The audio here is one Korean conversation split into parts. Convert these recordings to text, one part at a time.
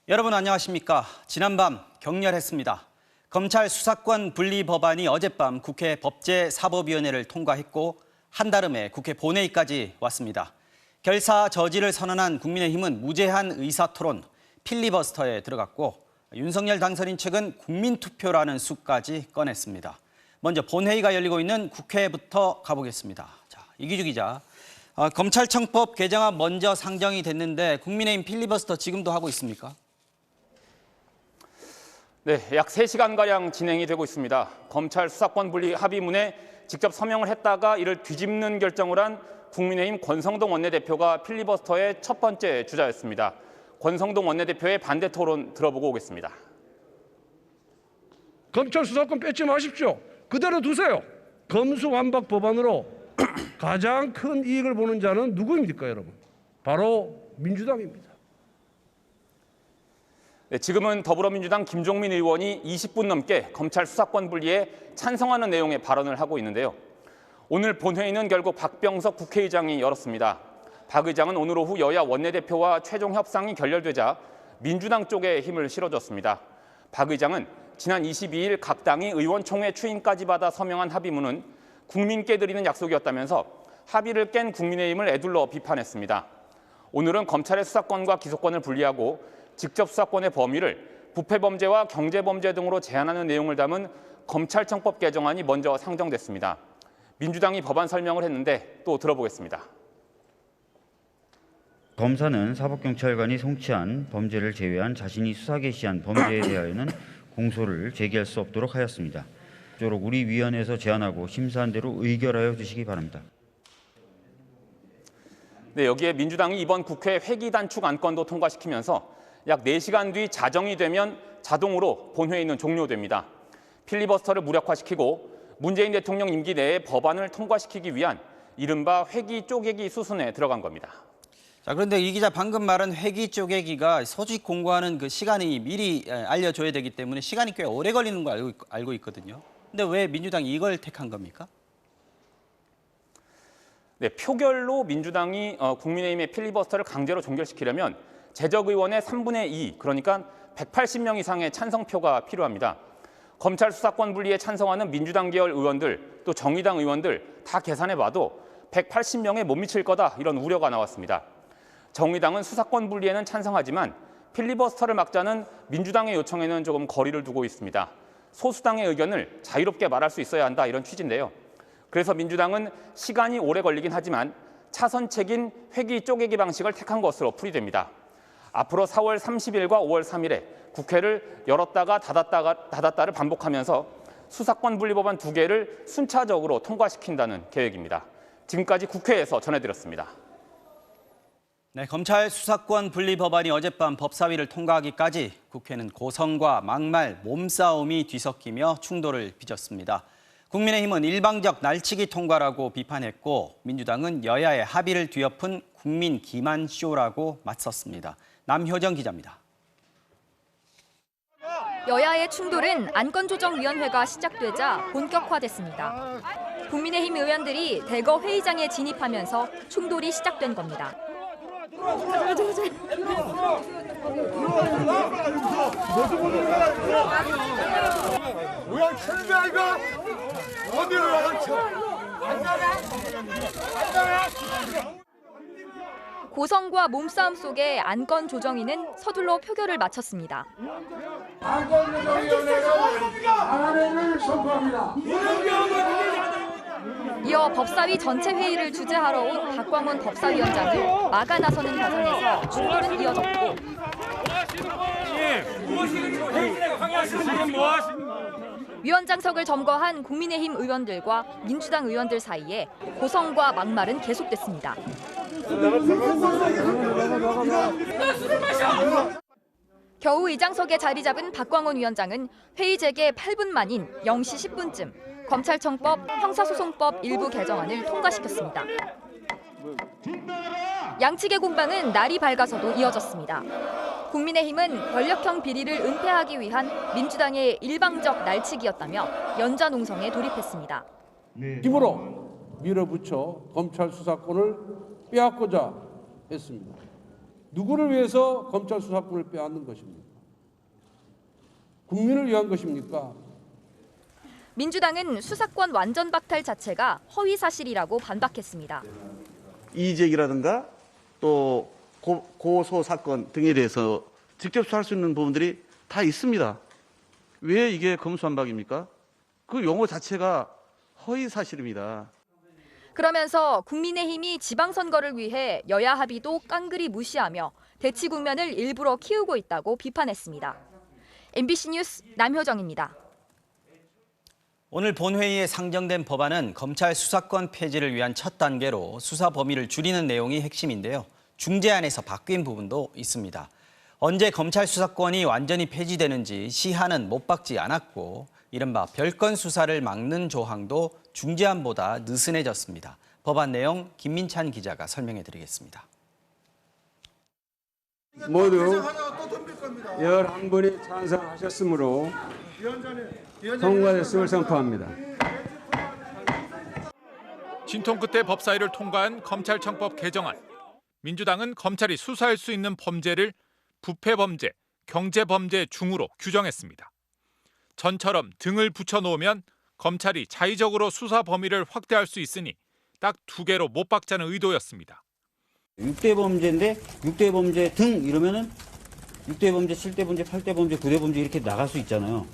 여러분 안녕하십니까? 지난밤 격렬했습니다. 검찰 수사권 분리 법안이 어젯밤 국회 법제사법위원회를 통과했고 한달음에 국회 본회의까지 왔습니다. 결사 저지를 선언한 국민의힘은 무제한 의사토론, 필리버스터에 들어갔고 윤석열 당선인 측은 국민투표라는 수까지 꺼냈습니다. 먼저 본회의가 열리고 있는 국회부터 가보겠습니다. 자, 이기주 기자. 검찰청법 개정안 먼저 상정이 됐는데 국민의힘 필리버스터 지금도 하고 있습니까? 네, 약 3시간가량 진행이 되고 있습니다. 검찰 수사권 분리 합의문에 직접 서명을 했다가 이를 뒤집는 결정을 한 국민의힘 권성동 원내대표가 필리버스터의 첫 번째 주자였습니다. 권성동 원내대표의 반대 토론 들어보고 오겠습니다. 검찰 수사권 뺏지 마십시오. 그대로 두세요. 검수완박 법안으로 가장 큰 이익을 보는 자는 누구입니까, 여러분? 바로 민주당입니다. 네, 지금은 더불어민주당 김종민 의원이 20분 넘게 검찰 수사권 분리에 찬성하는 내용의 발언을 하고 있는데요. 오늘 본회의는 결국 박병석 국회의장이 열었습니다. 박 의장은 오늘 오후 여야 원내대표와 최종 협상이 결렬되자 민주당 쪽에 힘을 실어줬습니다. 박 의장은 지난 22일 각 당이 의원총회 추인까지 받아 서명한 합의문은 국민께 드리는 약속이었다면서 합의를 깬 국민의힘을 에둘러 비판했습니다. 오늘은 검찰의 수사권과 기소권을 분리하고 직접 수사권의 범위를 부패범죄와 경제범죄 등으로 제한하는 내용을 담은 검찰청법 개정안이 먼저 상정됐습니다. 민주당이 법안 설명을 했는데 또 들어보겠습니다. 검사는 사법경찰관이 성취한 범죄를 제외한 자신이 수사 개시한 범죄에 대하여는 공소를 제기할 수 없도록 하였습니다. 조록 우리 위원회에서 제안하고 심사한 대로 의결하여 주시기 바랍니다. 네, 여기에 민주당이 이번 국회 회기 단축 안건도 통과시키면서 약 4시간 뒤 자정이 되면 자동으로 본회의는 종료됩니다. 필리버스터를 무력화시키고 문재인 대통령 임기 내에 법안을 통과시키기 위한 이른바 회기 쪼개기 수순에 들어간 겁니다. 자, 그런데 이 기자 방금 말한 회기 쪼개기가 소집 공고하는 그 시간이 미리 알려줘야 되기 때문에 시간이 꽤 오래 걸리는 거 알고 있거든요. 근데 왜 민주당이 이걸 택한 겁니까? 네, 표결로 민주당이 국민의힘의 필리버스터를 강제로 종결시키려면 재적의원의 3분의 2, 그러니까 180명 이상의 찬성표가 필요합니다. 검찰 수사권 분리에 찬성하는 민주당 계열 의원들, 또 정의당 의원들 다 계산해봐도 180명에 못 미칠 거다 이런 우려가 나왔습니다. 정의당은 수사권 분리에는 찬성하지만 필리버스터를 막자는 민주당의 요청에는 조금 거리를 두고 있습니다. 소수당의 의견을 자유롭게 말할 수 있어야 한다 이런 취지인데요. 그래서 민주당은 시간이 오래 걸리긴 하지만 차선책인 회기 쪼개기 방식을 택한 것으로 풀이됩니다. 앞으로 4월 30일과 5월 3일에 국회를 열었다가 닫았다를 반복하면서 수사권 분리 법안 2개를 순차적으로 통과시킨다는 계획입니다. 지금까지 국회에서 전해드렸습니다. 네, 검찰 수사권 분리 법안이 어젯밤 법사위를 통과하기까지 국회는 고성과 막말, 몸싸움이 뒤섞이며 충돌을 빚었습니다. 국민의힘은 일방적 날치기 통과라고 비판했고 민주당은 여야의 합의를 뒤엎은 국민 기만쇼라고 맞섰습니다. 남효정 기자입니다. 여야의 충돌은 안건조정위원회가 시작되자 본격화됐습니다. 국민의힘 의원들이 대거 회의장에 진입하면서 충돌이 시작된 겁니다. 뭐야, 철비야 이거? 어디로 와서 고성과 몸싸움 속에 안건조정위는 서둘러 표결을 마쳤습니다. 안건조정위원회가 안건을 선포합니다. 이어 법사위 전체 회의를 주재하러 온 박광원 법사위원장을 막아 나서는 과정에서 충돌은 이어졌고 위원장석을 점거한 국민의힘 의원들과 민주당 의원들 사이에 고성과 막말은 계속됐습니다. 겨우 의장석에 자리 잡은 박광원 위원장은 회의 재개 8분 만인 0시 10분쯤 검찰청법, 형사소송법 일부 개정안을 통과시켰습니다. 양측의 공방은 날이 밝아서도 이어졌습니다. 국민의힘은 권력형 비리를 은폐하기 위한 민주당의 일방적 날치기였다며 연좌 농성에 돌입했습니다. 힘으로 밀어붙여 검찰 수사권을 빼앗고자 했습니다. 누구를 위해서 검찰 수사권을 빼앗는 것입니까? 국민을 위한 것입니까? 민주당은 수사권 완전 박탈 자체가 허위 사실이라고 반박했습니다. 이의제기라든가 또 고소 사건 등에 대해서 직접 수사할 수 있는 부분들이 다 있습니다. 왜 이게 검수완박입니까? 그 용어 자체가 허위 사실입니다. 그러면서 국민의힘이 지방선거를 위해 여야 합의도 깡그리 무시하며 대치 국면을 일부러 키우고 있다고 비판했습니다. MBC 뉴스 남효정입니다. 오늘 본회의에 상정된 법안은 검찰 수사권 폐지를 위한 첫 단계로 수사 범위를 줄이는 내용이 핵심인데요. 중재안에서 바뀐 부분도 있습니다. 언제 검찰 수사권이 완전히 폐지되는지 시한은 못 박지 않았고 이른바 별건 수사를 막는 조항도 중재안보다 느슨해졌습니다. 법안 내용 김민찬 기자가 설명해 드리겠습니다. 모두 11분이 찬성하셨으므로 통과됐음을 선포합니다. 진통 끝에 법사위를 통과한 검찰청법 개정안. 민주당은 검찰이 수사할 수 있는 범죄를 부패범죄, 경제범죄 중으로 규정했습니다. 전처럼 등을 붙여놓으면 검찰이 자의적으로 수사 범위를 확대할 수 있으니 딱 2개로 못 박자는 의도였습니다. 6대 범죄인데 6대 범죄 등 이러면은 6대 범죄, 7대 범죄, 8대 범죄, 9대 범죄 이렇게 나갈 수 있잖아요.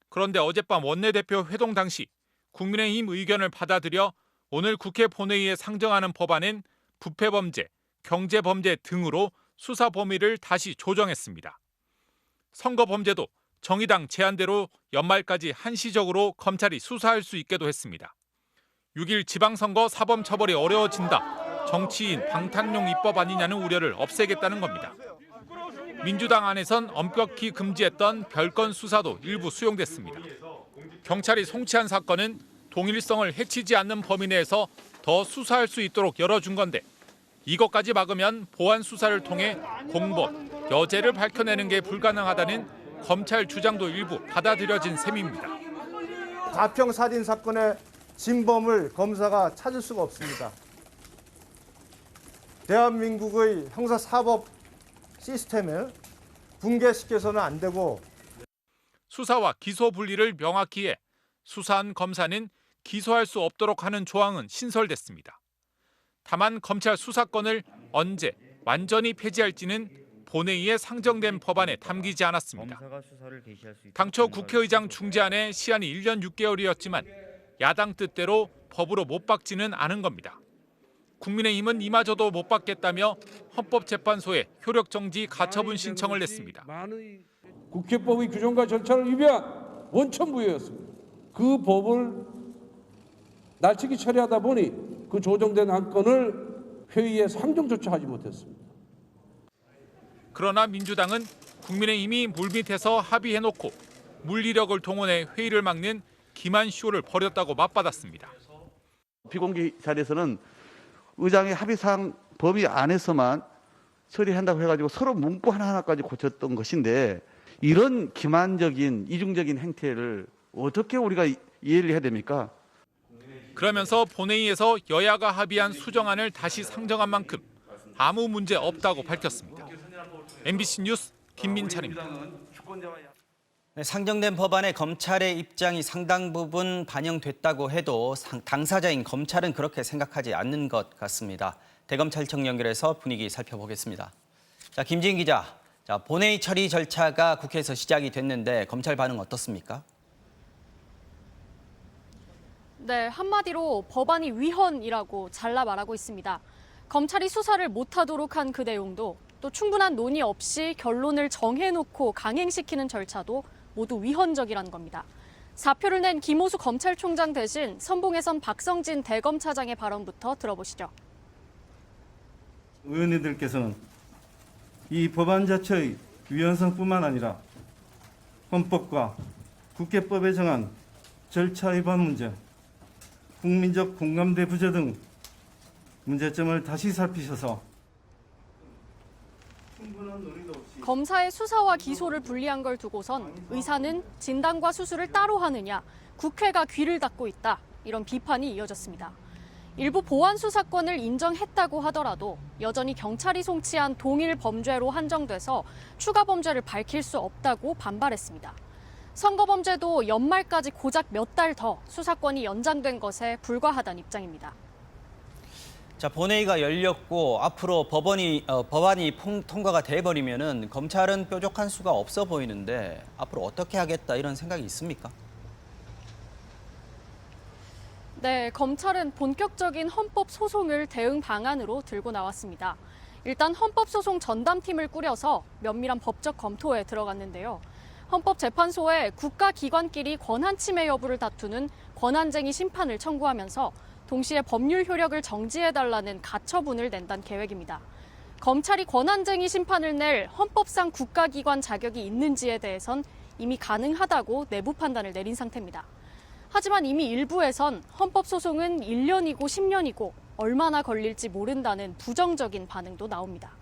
그런데 어젯밤 원내대표 회동 당시 국민의힘 의견을 받아들여 오늘 국회 본회의에 상정하는 법안은 부패범죄, 경제범죄 등으로 수사 범위를 다시 조정했습니다. 선거범죄도 정의당 제안대로 연말까지 한시적으로 검찰이 수사할 수 있게도 했습니다. 6일 지방선거 사범 처벌이 어려워진다. 정치인 방탄용 입법 아니냐는 우려를 없애겠다는 겁니다. 민주당 안에선 엄격히 금지했던 별건 수사도 일부 수용됐습니다. 경찰이 송치한 사건은 동일성을 해치지 않는 범위 내에서 더 수사할 수 있도록 열어준 건데 이것까지 막으면 보안 수사를 통해 공범, 여죄를 밝혀내는 게 불가능하다는 검찰 주장도 일부 받아들여진 셈입니다. 가평 살인 사건의 진범을 검사가 찾을 수가 없습니다. 대한민국의 형사사법 시스템을 붕괴시켜서는 안 되고 수사와 기소 분리를 명확히 해 수사한 검사는 기소할 수 없도록 하는 조항은 신설됐습니다. 다만 검찰 수사권을 언제 완전히 폐지할지는 본회의에 상정된 법안에 담기지 않았습니다. 당초 국회의장 중재안에 시한이 1년 6개월이었지만 야당 뜻대로 법으로 못 박지는 않은 겁니다. 국민의힘은 이마저도 못 받겠다며 헌법재판소에 효력정지 가처분 신청을 냈습니다. 국회법의 규정과 절차를 위배한 원천부여였습니다. 그 법을 날치기 처리하다 보니 그 조정된 안건을 회의에 상정조차 하지 못했습니다. 그러나 민주당은 국민의힘이 물밑에서 합의해놓고 물리력을 동원해 회의를 막는 기만쇼를 벌였다고 맞받았습니다. 비공개 자리에서는 의장의 합의사항 범위 안에서만 처리한다고 해가지고 서로 문구 하나하나까지 고쳤던 것인데 이런 기만적인 이중적인 행태를 어떻게 우리가 이해를 해야 됩니까? 그러면서 본회의에서 여야가 합의한 수정안을 다시 상정한 만큼 아무 문제 없다고 밝혔습니다. MBC 뉴스 김민찬입니다. 네, 상정된 법안에 검찰의 입장이 상당 부분 반영됐다고 해도 당사자인 검찰은 그렇게 생각하지 않는 것 같습니다. 대검찰청 연결해서 분위기 살펴보겠습니다. 자, 김지인 기자, 본회의 처리 절차가 국회에서 시작이 됐는데 검찰 반응 어떻습니까? 네, 한마디로 법안이 위헌이라고 잘라 말하고 있습니다. 검찰이 수사를 못하도록 한 그 내용도 또 충분한 논의 없이 결론을 정해놓고 강행시키는 절차도 모두 위헌적이라는 겁니다. 사표를 낸 김호수 검찰총장 대신 선봉에선 박성진 대검차장의 발언부터 들어보시죠. 의원님들께서는 이 법안 자체의 위헌성뿐만 아니라 헌법과 국회법에 정한 절차 위반 문제, 국민적 공감대 부재 등 문제점을 다시 살피셔서 검사의 수사와 기소를 분리한 걸 두고선 의사는 진단과 수술을 따로 하느냐, 국회가 귀를 닫고 있다, 이런 비판이 이어졌습니다. 일부 보안 수사권을 인정했다고 하더라도 여전히 경찰이 송치한 동일 범죄로 한정돼서 추가 범죄를 밝힐 수 없다고 반발했습니다. 선거 범죄도 연말까지 고작 몇 달 더 수사권이 연장된 것에 불과하다는 입장입니다. 자, 본회의가 열렸고 앞으로 법안이 통과가 돼버리면은 검찰은 뾰족한 수가 없어 보이는데 앞으로 어떻게 하겠다 이런 생각이 있습니까? 네, 검찰은 본격적인 헌법 소송을 대응 방안으로 들고 나왔습니다. 일단 헌법소송 전담팀을 꾸려서 면밀한 법적 검토에 들어갔는데요. 헌법재판소에 국가기관끼리 권한 침해 여부를 다투는 권한쟁의 심판을 청구하면서 동시에 법률 효력을 정지해달라는 가처분을 낸다는 계획입니다. 검찰이 권한쟁의 심판을 낼 헌법상 국가기관 자격이 있는지에 대해선 이미 가능하다고 내부 판단을 내린 상태입니다. 하지만 이미 일부에선 헌법소송은 1년이고 10년이고 얼마나 걸릴지 모른다는 부정적인 반응도 나옵니다.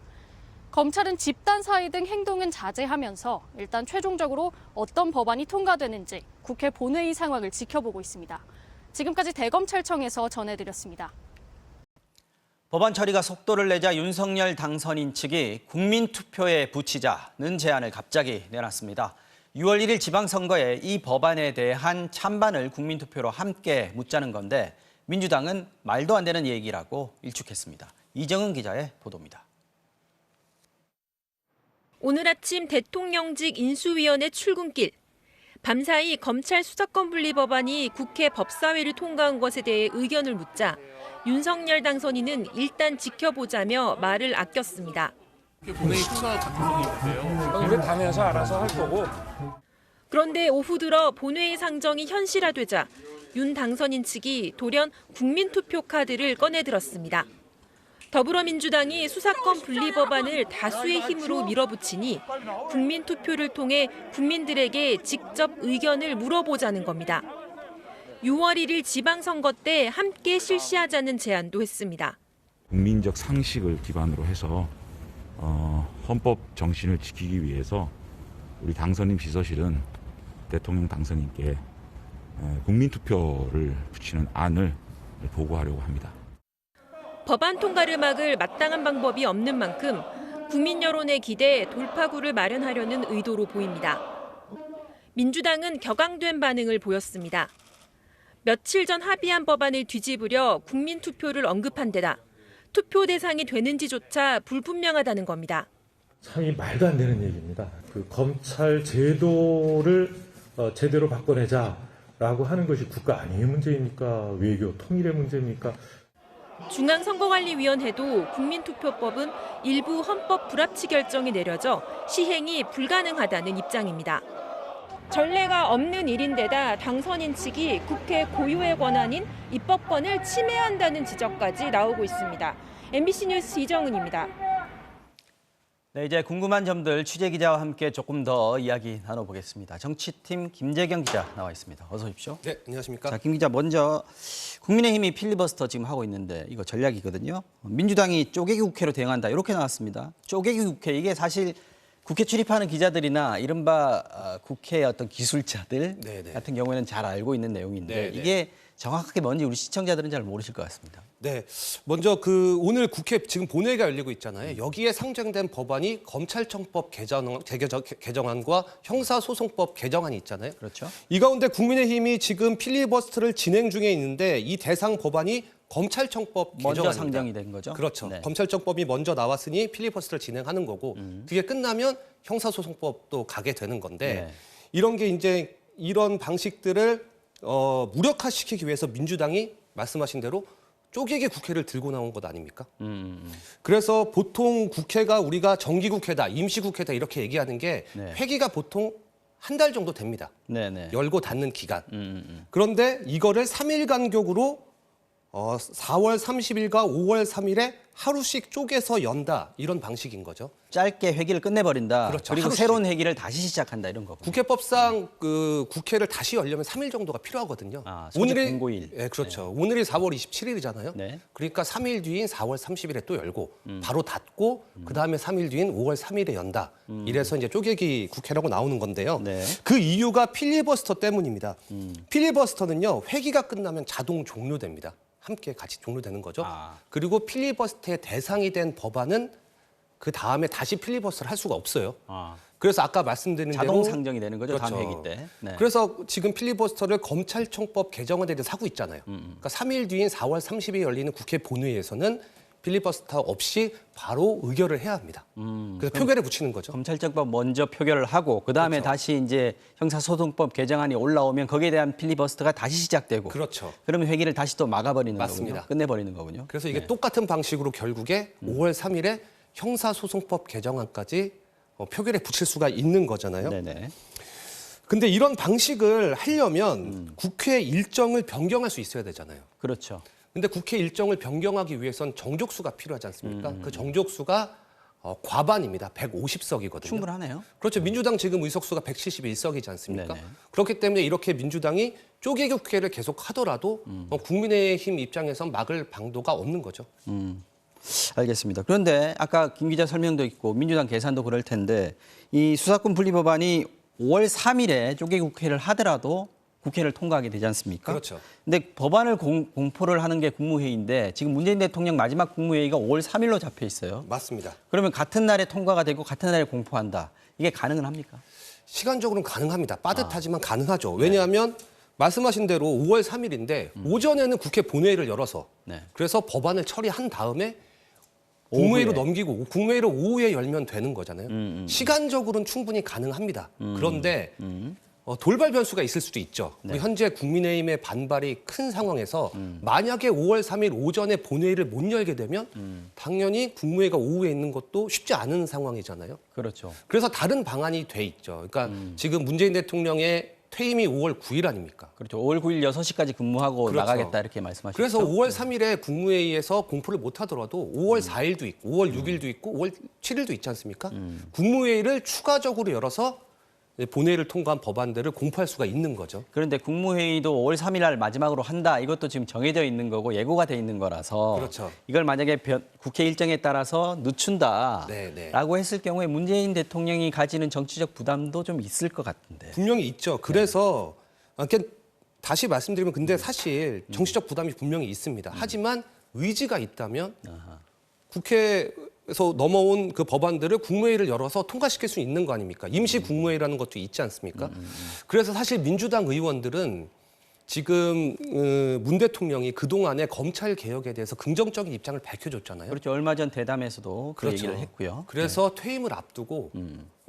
검찰은 집단 사의 등 행동은 자제하면서 일단 최종적으로 어떤 법안이 통과되는지 국회 본회의 상황을 지켜보고 있습니다. 지금까지 대검찰청에서 전해드렸습니다. 법안 처리가 속도를 내자 윤석열 당선인 측이 국민투표에 붙이자는 제안을 갑자기 내놨습니다. 6월 1일 지방선거에 이 법안에 대한 찬반을 국민투표로 함께 묻자는 건데 민주당은 말도 안 되는 얘기라고 일축했습니다. 이정은 기자의 보도입니다. 오늘 아침 대통령직 인수위원회 출근길. 밤사이 검찰 수사권 분리 법안이 국회 법사위를 통과한 것에 대해 의견을 묻자 윤석열 당선인은 일단 지켜보자며 말을 아꼈습니다. 본회의 통과 가능성이 있는데요. 우리 당에서 알아서 할 거고. 그런데 오후 들어 본회의 상정이 현실화되자 윤 당선인 측이 돌연 국민투표 카드를 꺼내들었습니다. 더불어민주당이 수사권 분리 법안을 다수의 힘으로 밀어붙이니 국민투표를 통해 국민들에게 직접 의견을 물어보자는 겁니다. 6월 1일 지방선거 때 함께 실시하자는 제안도 했습니다. 국민적 상식을 기반으로 해서 헌법 정신을 지키기 위해서 우리 당선인 비서실은 대통령 당선인께 국민투표를 붙이는 안을 보고하려고 합니다. 법안 통과를 막을 마땅한 방법이 없는 만큼 국민 여론에 기대 돌파구를 마련하려는 의도로 보입니다. 민주당은 격앙된 반응을 보였습니다. 며칠 전 합의한 법안을 뒤집으려 국민투표를 언급한 데다 투표 대상이 되는지조차 불분명하다는 겁니다. 참 말도 안 되는 얘기입니다. 그 검찰 제도를 제대로 바꿔내자라고 하는 것이 국가 안위의 문제입니까? 외교 통일의 문제입니까? 중앙선거관리위원회도 국민투표법은 일부 헌법 불합치 결정이 내려져 시행이 불가능하다는 입장입니다. 전례가 없는 일인데다 당선인 측이 국회 고유의 권한인 입법권을 침해한다는 지적까지 나오고 있습니다. MBC 뉴스 이정은입니다. 네, 이제 궁금한 점들 취재기자와 함께 조금 더 이야기 나눠보겠습니다. 정치팀 김재경 기자 나와 있습니다. 어서 오십시오. 네, 안녕하십니까. 자, 김 기자 먼저 국민의힘이 필리버스터 지금 하고 있는데 이거 전략이거든요. 민주당이 쪼개기 국회로 대응한다 이렇게 나왔습니다. 쪼개기 국회 이게 사실 국회 출입하는 기자들이나 이른바 국회 어떤 기술자들 같은 경우에는 잘 알고 있는 내용인데 이게 정확하게 뭔지 우리 시청자들은 잘 모르실 것 같습니다. 네, 먼저 오늘 국회 지금 본회의가 열리고 있잖아요. 여기에 상정된 법안이 검찰청법 개정안과 형사소송법 개정안이 있잖아요. 그렇죠. 이 가운데 국민의힘이 지금 필리버스터를 진행 중에 있는데 이 대상 법안이 검찰청법 먼저 개정안입니다. 상정이 된 거죠? 그렇죠. 네. 검찰청법이 먼저 나왔으니 필리버스터를 진행하는 거고 그게 끝나면 형사소송법도 가게 되는 건데 이런 게 이제 이런 방식들을 무력화시키기 위해서 민주당이 말씀하신 대로 쪼개기 국회를 들고 나온 것 아닙니까? 그래서 보통 국회가 우리가 정기국회다, 임시국회다 이렇게 얘기하는 게 회기가 보통 한 달 정도 됩니다. 열고 닫는 기간. 그런데 이거를 3일 간격으로 4월 30일과 5월 3일에 하루씩 쪼개서 연다 이런 방식인 거죠. 짧게 회기를 끝내버린다. 그렇죠. 그리고 하루씩. 새로운 회기를 다시 시작한다 이런 거고. 국회법상 그 국회를 다시 열려면 3일 정도가 필요하거든요. 소집 공고일. 네, 그렇죠. 오늘이 4월 27일이잖아요. 그러니까 3일 뒤인 4월 30일에 또 열고 바로 닫고 그다음에 3일 뒤인 5월 3일에 연다. 이래서 이제 쪼개기 국회라고 나오는 건데요. 그 이유가 필리버스터 때문입니다. 필리버스터는요. 회기가 끝나면 자동 종료됩니다. 함께 같이 종료되는 거죠. 그리고 필리버스터의 대상이 된 법안은 그 다음에 다시 필리버스터를 할 수가 없어요. 그래서 아까 말씀드린 자동 대로 상정이 되는 거죠. 그렇죠. 다음 회기 때. 네. 그래서 지금 필리버스터를 검찰청법 개정안에 대해서 하고 있잖아요. 그러니까 3일 뒤인 4월 30일 열리는 국회 본회의에서는 필리버스터 없이 바로 의결을 해야 합니다. 그래서 표결에 붙이는 거죠. 검찰청법 먼저 표결을 하고 그다음에 그렇죠. 다시 이제 형사소송법 개정안이 올라오면 거기에 대한 필리버스터가 다시 시작되고 그렇죠. 그러면 회기를 다시 또 막아버리는 맞습니다. 거군요. 끝내버리는 거군요. 그래서 이게 네. 똑같은 방식으로 결국에 5월 3일에 형사소송법 개정안까지 표결에 붙일 수가 있는 거잖아요. 네네. 근데 이런 방식을 하려면 국회 일정을 변경할 수 있어야 되잖아요. 그렇죠. 근데 국회 일정을 변경하기 위해선 정족수가 필요하지 않습니까? 그 정족수가 과반입니다. 150석이거든요. 충분하네요. 그렇죠. 민주당 지금 의석수가 171석이지 않습니까? 네네. 그렇기 때문에 이렇게 민주당이 쪼개기 국회를 계속 하더라도 국민의힘 입장에선 막을 방도가 없는 거죠. 알겠습니다. 그런데 아까 김 기자 설명도 있고 민주당 계산도 그럴 텐데 이 수사권 분리 법안이 5월 3일에 쪼개기 국회를 하더라도 국회를 통과하게 되지 않습니까? 그렇죠. 근데 법안을 공포를 하는 게 국무회의인데 지금 문재인 대통령 마지막 국무회의가 5월 3일로 잡혀 있어요. 맞습니다. 그러면 같은 날에 통과가 되고 같은 날에 공포한다. 이게 가능은 합니까? 시간적으로는 가능합니다. 빠듯하지만 가능하죠. 왜냐하면 말씀하신 대로 5월 3일인데 오전에는 국회 본회의를 열어서 그래서 법안을 처리한 다음에 국무회의로 넘기고 국무회의를 오후에 열면 되는 거잖아요. 시간적으로는 충분히 가능합니다. 그런데 돌발 변수가 있을 수도 있죠. 우리 현재 국민의힘의 반발이 큰 상황에서 만약에 5월 3일 오전에 본회의를 못 열게 되면 당연히 국무회의가 오후에 있는 것도 쉽지 않은 상황이잖아요. 그렇죠. 그래서 다른 방안이 돼 있죠. 그러니까 지금 문재인 대통령의 퇴임이 5월 9일 아닙니까? 그렇죠. 5월 9일 6시까지 근무하고 그렇죠. 나가겠다 이렇게 말씀하셨죠. 그래서 5월 3일에 국무회의에서 공포를 못 하더라도 5월 4일도 있고 5월 6일도 있고 5월 7일도 있지 않습니까? 국무회의를 추가적으로 열어서 본회의를 통과한 법안들을 공포할 수가 있는 거죠. 그런데 국무회의도 5월 3일 날 마지막으로 한다. 이것도 지금 정해져 있는 거고 예고가 돼 있는 거라서 그렇죠. 이걸 만약에 국회 일정에 따라서 늦춘다라고 했을 경우에 문재인 대통령이 가지는 정치적 부담도 좀 있을 것 같은데. 분명히 있죠. 그래서 다시 말씀드리면 근데 사실 정치적 부담이 분명히 있습니다. 하지만 의지가 있다면 국회에서 넘어온 그 법안들을 국무회의를 열어서 통과시킬 수 있는 거 아닙니까? 임시 국무회의라는 것도 있지 않습니까? 그래서 사실 민주당 의원들은 지금 문 대통령이 그동안의 검찰 개혁에 대해서 긍정적인 입장을 밝혀줬잖아요. 그렇죠. 얼마 전 대담에서도 그 그렇죠. 얘기를 했고요. 그래서 퇴임을 앞두고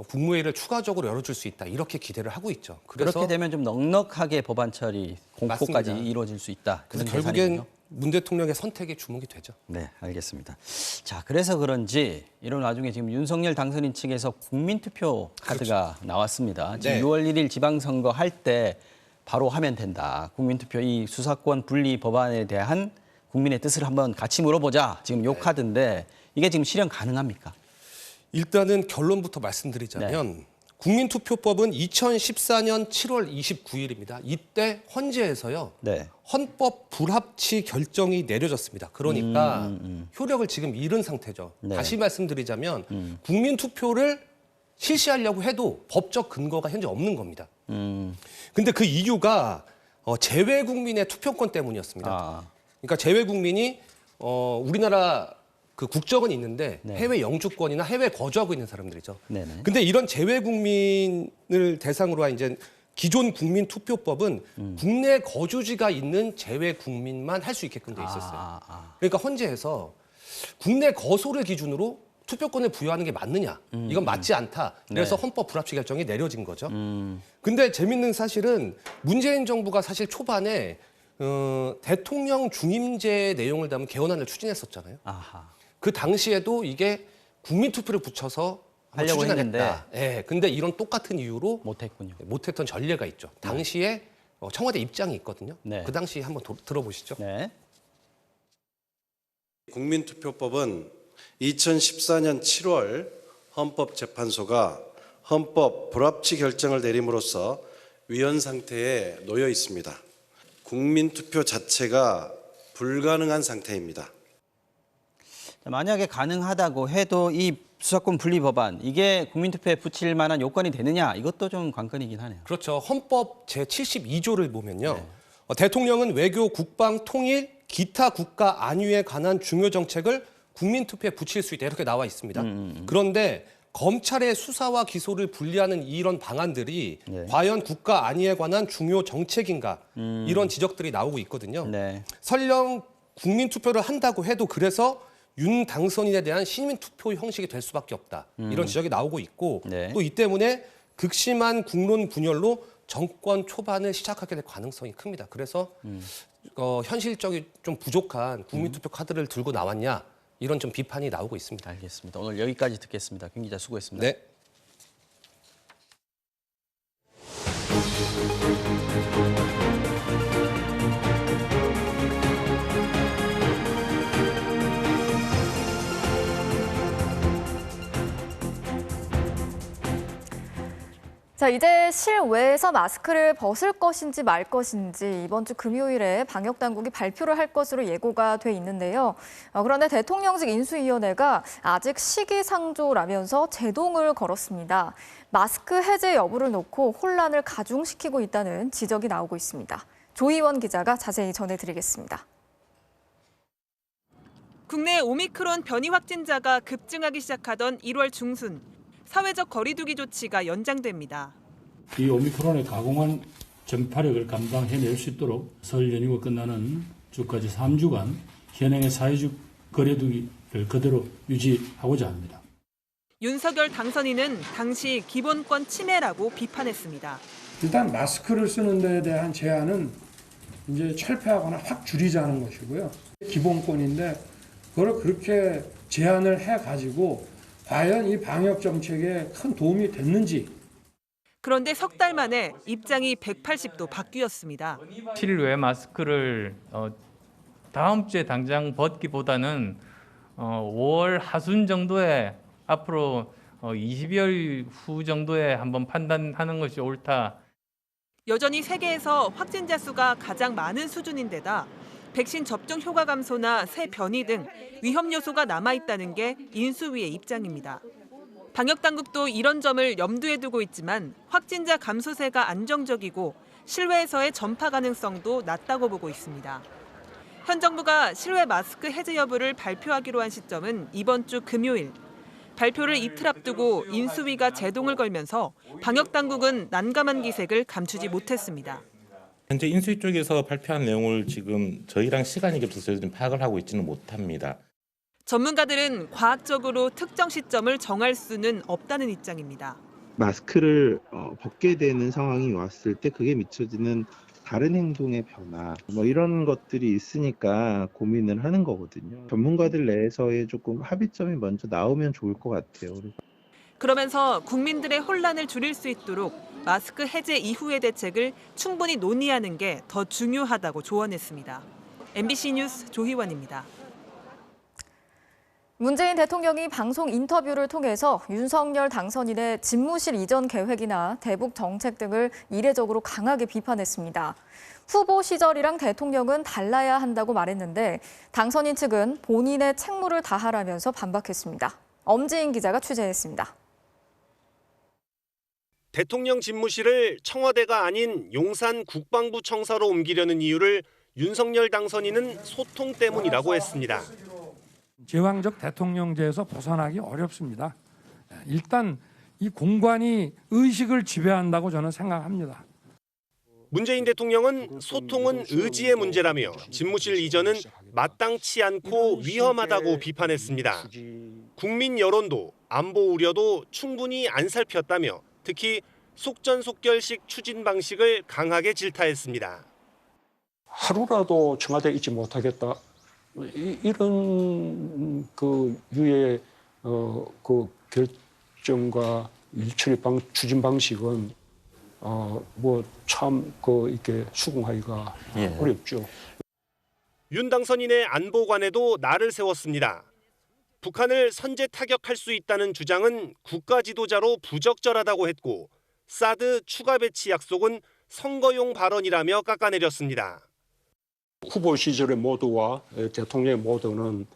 국무회의를 추가적으로 열어줄 수 있다. 이렇게 기대를 하고 있죠. 그래서 그렇게 되면 좀 넉넉하게 법안 처리, 공포까지 맞습니다. 이루어질 수 있다. 그래서 그런 결국엔 계산이군요. 문 대통령의 선택에 주목이 되죠. 네, 알겠습니다. 자, 그래서 그런지 이런 와중에 지금 윤석열 당선인 측에서 국민투표 카드가 나왔습니다. 지금 네. 6월 1일 지방선거 할 때 바로 하면 된다. 국민투표 이 수사권 분리 법안에 대한 국민의 뜻을 한번 같이 물어보자. 지금 요 카드인데 이게 지금 실현 가능합니까? 일단은 결론부터 말씀드리자면 국민투표법은 2014년 7월 29일입니다. 이때 헌재에서요. 헌법 불합치 결정이 내려졌습니다. 그러니까 효력을 지금 잃은 상태죠. 다시 말씀드리자면 국민투표를 실시하려고 해도 법적 근거가 현재 없는 겁니다. 근데 그 이유가 재외 국민의 투표권 때문이었습니다. 그러니까 재외 국민이 우리나라 그 국적은 있는데 해외 영주권이나 해외 거주하고 있는 사람들이죠. 근데 이런 재외 국민을 대상으로 한 이제 기존 국민투표법은 국내 거주지가 있는 재외 국민만 할 수 있게끔 돼 있었어요. 그러니까 헌재에서 국내 거소를 기준으로 투표권을 부여하는 게 맞느냐? 이건 맞지 않다. 그래서 헌법 불합치 결정이 내려진 거죠. 근데 재밌는 사실은 문재인 정부가 사실 초반에 대통령 중임제 내용을 담은 개헌안을 추진했었잖아요. 그 당시에도 이게 국민투표를 붙여서 하려고 추진하겠다. 예, 근데 이런 똑같은 이유로 못했군요. 못했던 전례가 있죠. 당시에 청와대 입장이 있거든요. 그 당시 한번 들어보시죠. 국민투표법은 2014년 7월 헌법재판소가 헌법 불합치 결정을 내림으로써 위헌 상태에 놓여 있습니다. 국민투표 자체가 불가능한 상태입니다. 만약에 가능하다고 해도 이 수사권 분리 법안 이게 국민투표에 붙일 만한 요건이 되느냐 이것도 좀 관건이긴 하네요. 그렇죠. 헌법 제72조를 보면요. 대통령은 외교, 국방, 통일, 기타 국가 안위에 관한 중요 정책을 국민투표에 붙일 수 있다 이렇게 나와 있습니다. 그런데 검찰의 수사와 기소를 분리하는 이런 방안들이 과연 국가 안위에 관한 중요 정책인가 이런 지적들이 나오고 있거든요. 설령 국민투표를 한다고 해도 그래서 윤 당선인에 대한 시민투표 형식이 될 수밖에 없다. 이런 지적이 나오고 있고 또 이 때문에 극심한 국론 분열로 정권 초반을 시작하게 될 가능성이 큽니다. 그래서 현실적이 좀 부족한 국민투표 카드를 들고 나왔냐 이런 좀 비판이 나오고 있습니다. 알겠습니다. 오늘 여기까지 듣겠습니다. 김 기자 수고했습니다. 네. 자, 이제 실외에서 마스크를 벗을 것인지 말 것인지 이번 주 금요일에 방역당국이 발표를 할 것으로 예고가 돼 있는데요. 그런데 대통령직 인수위원회가 아직 시기상조라면서 제동을 걸었습니다. 마스크 해제 여부를 놓고 혼란을 가중시키고 있다는 지적이 나오고 있습니다. 조희원 기자가 자세히 전해드리겠습니다. 국내 오미크론 변이 확진자가 급증하기 시작하던 1월 중순. 사회적 거리 두기 조치가 연장됩니다. 이 오미크론의 가공한 전파력을 감당해낼 수 있도록 설 연휴가 끝나는 주까지 3주간 현행의 사회적 거리 두기를 그대로 유지하고자 합니다. 윤석열 당선인은 당시 기본권 침해라고 비판했습니다. 일단 마스크를 쓰는 데에 대한 제한은 이제 철폐하거나 확 줄이자는 것이고요. 기본권인데 그걸 그렇게 제한을 해가지고 과연 이 방역 정책에 큰 도움이 됐는지. 그런데 석 달 만에 입장이 180도 바뀌었습니다. 실외 마스크를 다음 주에 당장 벗기보다는 5월 하순 정도에 앞으로 20여일 후 정도에 한번 판단하는 것이 옳다. 여전히 세계에서 확진자 수가 가장 많은 수준인데다 백신 접종 효과 감소나 새 변이 등 위험 요소가 남아있다는 게 인수위의 입장입니다. 방역당국도 이런 점을 염두에 두고 있지만 확진자 감소세가 안정적이고 실외에서의 전파 가능성도 낮다고 보고 있습니다. 현 정부가 실외 마스크 해제 여부를 발표하기로 한 시점은 이번 주 금요일. 발표를 이틀 앞두고 인수위가 제동을 걸면서 방역당국은 난감한 기색을 감추지 못했습니다. 현재 인수위 쪽에서 발표한 내용을 지금 저희랑 시간이 겹쳐서 저희들은 파악을 하고 있지는 못합니다. 전문가들은 과학적으로 특정 시점을 정할 수는 없다는 입장입니다. 마스크를 벗게 되는 상황이 왔을 때 그게 미쳐지는 다른 행동의 변화 이런 것들이 있으니까 고민을 하는 거거든요. 전문가들 내에서의 조금 합의점이 먼저 나오면 좋을 것 같아요. 그러면서 국민들의 혼란을 줄일 수 있도록 마스크 해제 이후의 대책을 충분히 논의하는 게 더 중요하다고 조언했습니다. MBC 뉴스 조희원입니다. 문재인 대통령이 방송 인터뷰를 통해서 윤석열 당선인의 집무실 이전 계획이나 대북 정책 등을 이례적으로 강하게 비판했습니다. 후보 시절이랑 대통령은 달라야 한다고 말했는데 당선인 측은 본인의 책무를 다하라면서 반박했습니다. 엄지인 기자가 취재했습니다. 대통령 집무실을 청와대가 아닌 용산 국방부 청사로 옮기려는 이유를 윤석열 당선인은 소통 때문이라고 했습니다. 제왕적 대통령제에서 벗어나기 어렵습니다. 일단 이 공관이 의식을 지배한다고 저는 생각합니다. 문재인 대통령은 소통은 의지의 문제라며 집무실 이전은 마땅치 않고 위험하다고 비판했습니다. 국민 여론도 안보 우려도 충분히 안 살폈다며 특히 속전속결식 추진 방식을 강하게 질타했습니다. 하루라도 청와대에 있지 못하겠다. 이런 유의 결정과 일처리 추진 방식은 참 이렇게 수긍하기가 어렵죠. 윤 당선인의 안보관에도 날을 세웠습니다. 북한을 선제 타격할 수 있다는 주장은 국가 지도자로 부적절하다고 했고 사드 추가 배치 약속은 선거용 발언이라며 깎아내렸습니다. 후보 시절의 모두와 대통령의 모두는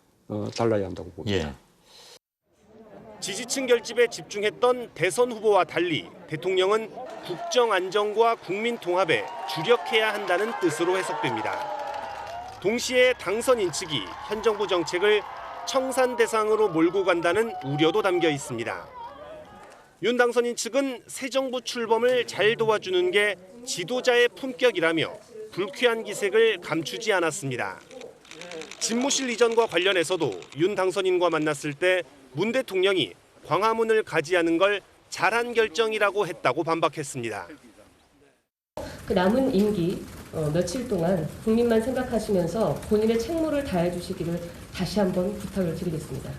달라야 한다고 봅니다. 지지층 결집에 집중했던 대선 후보와 달리 대통령은 국정 안정과 국민 통합에 주력해야 한다는 뜻으로 해석됩니다. 동시에 당선인 측이 현 정부 정책을 청산 대상으로 몰고 간다는 우려도 담겨 있습니다. 윤 당선인 측은 새 정부 출범을 잘 도와주는 게 지도자의 품격이라며 불쾌한 기색을 감추지 않았습니다. 집무실 이전과 관련해서도 윤 당선인과 만났을 때 문 대통령이 광화문을 가지하는 걸 잘한 결정이라고 했다고 반박했습니다. 그 남은 임기 며칠 동안 국민만 생각하시면서 본인의 책무를 다해 주시기를 다시 한번 부탁을 드리겠습니다.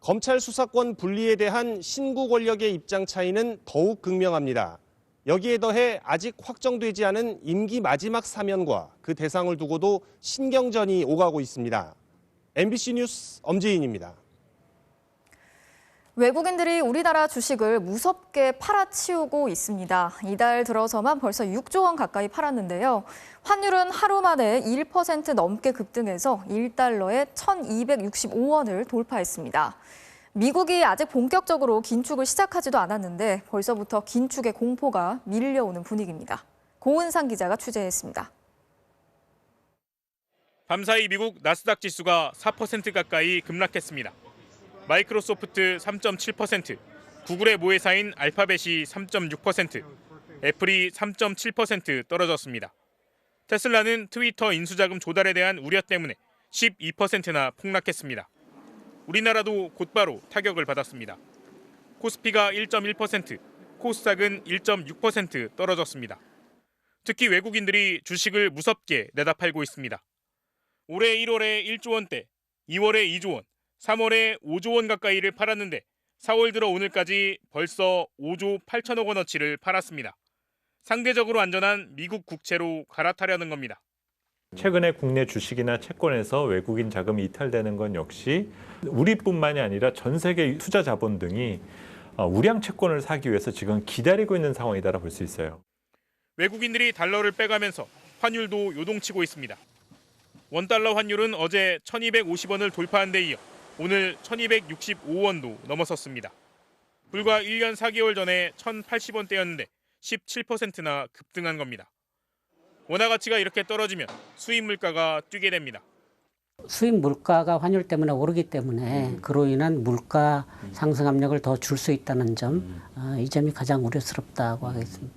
검찰 수사권 분리에 대한 신구 권력의 입장 차이는 더욱 극명합니다. 여기에 더해 아직 확정되지 않은 임기 마지막 사면과 그 대상을 두고도 신경전이 오가고 있습니다. MBC 뉴스 엄지인입니다. 외국인들이 우리나라 주식을 무섭게 팔아치우고 있습니다. 이달 들어서만 벌써 6조 원 가까이 팔았는데요. 환율은 하루 만에 1% 넘게 급등해서 1달러에 1,265원을 돌파했습니다. 미국이 아직 본격적으로 긴축을 시작하지도 않았는데 벌써부터 긴축의 공포가 밀려오는 분위기입니다. 고은상 기자가 취재했습니다. 밤사이 미국 나스닥 지수가 4% 가까이 급락했습니다. 마이크로소프트 3.7%, 구글의 모회사인 알파벳이 3.6%, 애플이 3.7% 떨어졌습니다. 테슬라는 트위터 인수자금 조달에 대한 우려 때문에 12%나 폭락했습니다. 우리나라도 곧바로 타격을 받았습니다. 코스피가 1.1%, 코스닥은 1.6% 떨어졌습니다. 특히 외국인들이 주식을 무섭게 내다 팔고 있습니다. 올해 1월에 1조 원대, 2월에 2조 원, 3월에 5조 원 가까이를 팔았는데 4월 들어 오늘까지 벌써 5조 8천억 원어치를 팔았습니다. 상대적으로 안전한 미국 국채로 갈아타려는 겁니다. 최근에 국내 주식이나 채권에서 외국인 자금이 이탈되는 건 역시 우리뿐만이 아니라 전 세계 투자 자본 등이 우량 채권을 사기 위해서 지금 기다리고 있는 상황이다라 볼 수 있어요. 외국인들이 달러를 빼가면서 환율도 요동치고 있습니다. 원달러 환율은 어제 1,250원을 돌파한 데 이어 오늘 1,265원도 넘어섰습니다. 불과 1년 4개월 전에 1,080원대였는데 17%나 급등한 겁니다. 원화 가치가 이렇게 떨어지면 수입 물가가 뛰게 됩니다. 수입 물가가 환율 때문에 오르기 때문에 그로 인한 물가 상승 압력을 더 줄 수 있다는 점, 이 점이 가장 우려스럽다고 하겠습니다.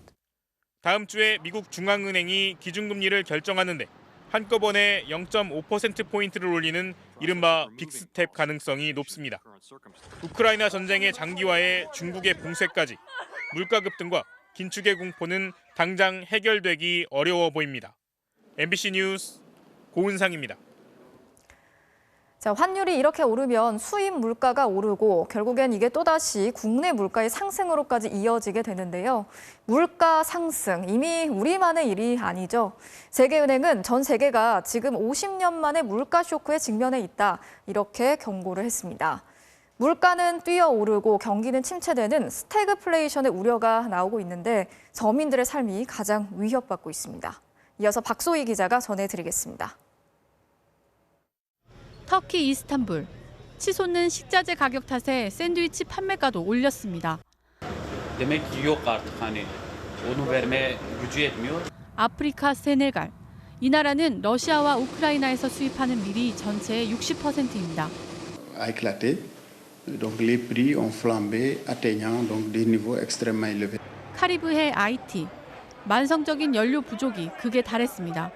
다음 주에 미국 중앙은행이 기준금리를 결정하는데 한꺼번에 0.5%포인트를 올리는 이른바 빅스텝 가능성이 높습니다. 우크라이나 전쟁의 장기화에 중국의 봉쇄까지 물가 급등과 긴축의 공포는 당장 해결되기 어려워 보입니다. MBC 뉴스 고은상입니다. 자, 환율이 이렇게 오르면 수입 물가가 오르고 결국엔 이게 또다시 국내 물가의 상승으로까지 이어지게 되는데요. 물가 상승, 이미 우리만의 일이 아니죠. 세계은행은 전 세계가 지금 50년 만에 물가 쇼크에 직면해 있다, 이렇게 경고를 했습니다. 물가는 뛰어오르고 경기는 침체되는 스태그플레이션의 우려가 나오고 있는데 서민들의 삶이 가장 위협받고 있습니다. 이어서 박소희 기자가 전해드리겠습니다. 터키 이스탄불. 치솟는 식자재 가격 탓에 샌드위치 판매가도 올렸습니다. 아프리카 세네갈. 이 나라는 러시아와 우크라이나에서 수입하는 밀이 전체의 60%입니다. 카리브해 아이티. 만성적인 연료 부족이 극에 달했습니다.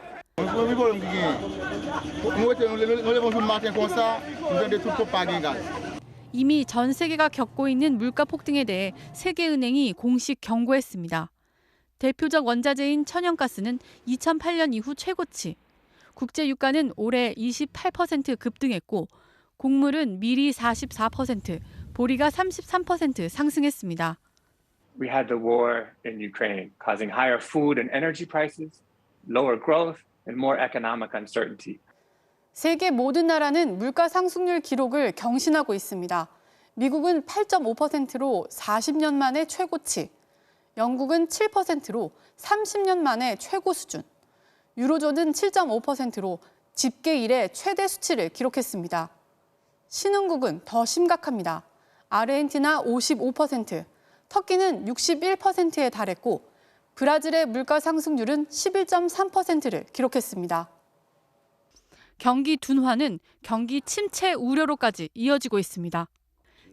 이미 전 세계가 겪고 있는 물가 폭등에 대해 세계은행이 공식 경고했습니다. 대표적 원자재인 천연가스는 2008년 이후 최고치, 국제 유가는 올해 28% 급등했고 곡물은 밀이 44%, 보리가 33% 상승했습니다. We had the war in Ukraine, causing higher food and energy prices, lower growth, and more economic uncertainty. 세계 모든 나라는 물가 상승률 기록을 경신하고 있습니다. 미국은 8.5%로 40년 만에 최고치, 영국은 7%로 30년 만에 최고 수준, 유로존은 7.5%로 집계 이래 최대 수치를 기록했습니다. 신흥국은 더 심각합니다. 아르헨티나 55%, 터키는 61%에 달했고 브라질의 물가 상승률은 11.3%를 기록했습니다. 경기 둔화는 경기 침체 우려로까지 이어지고 있습니다.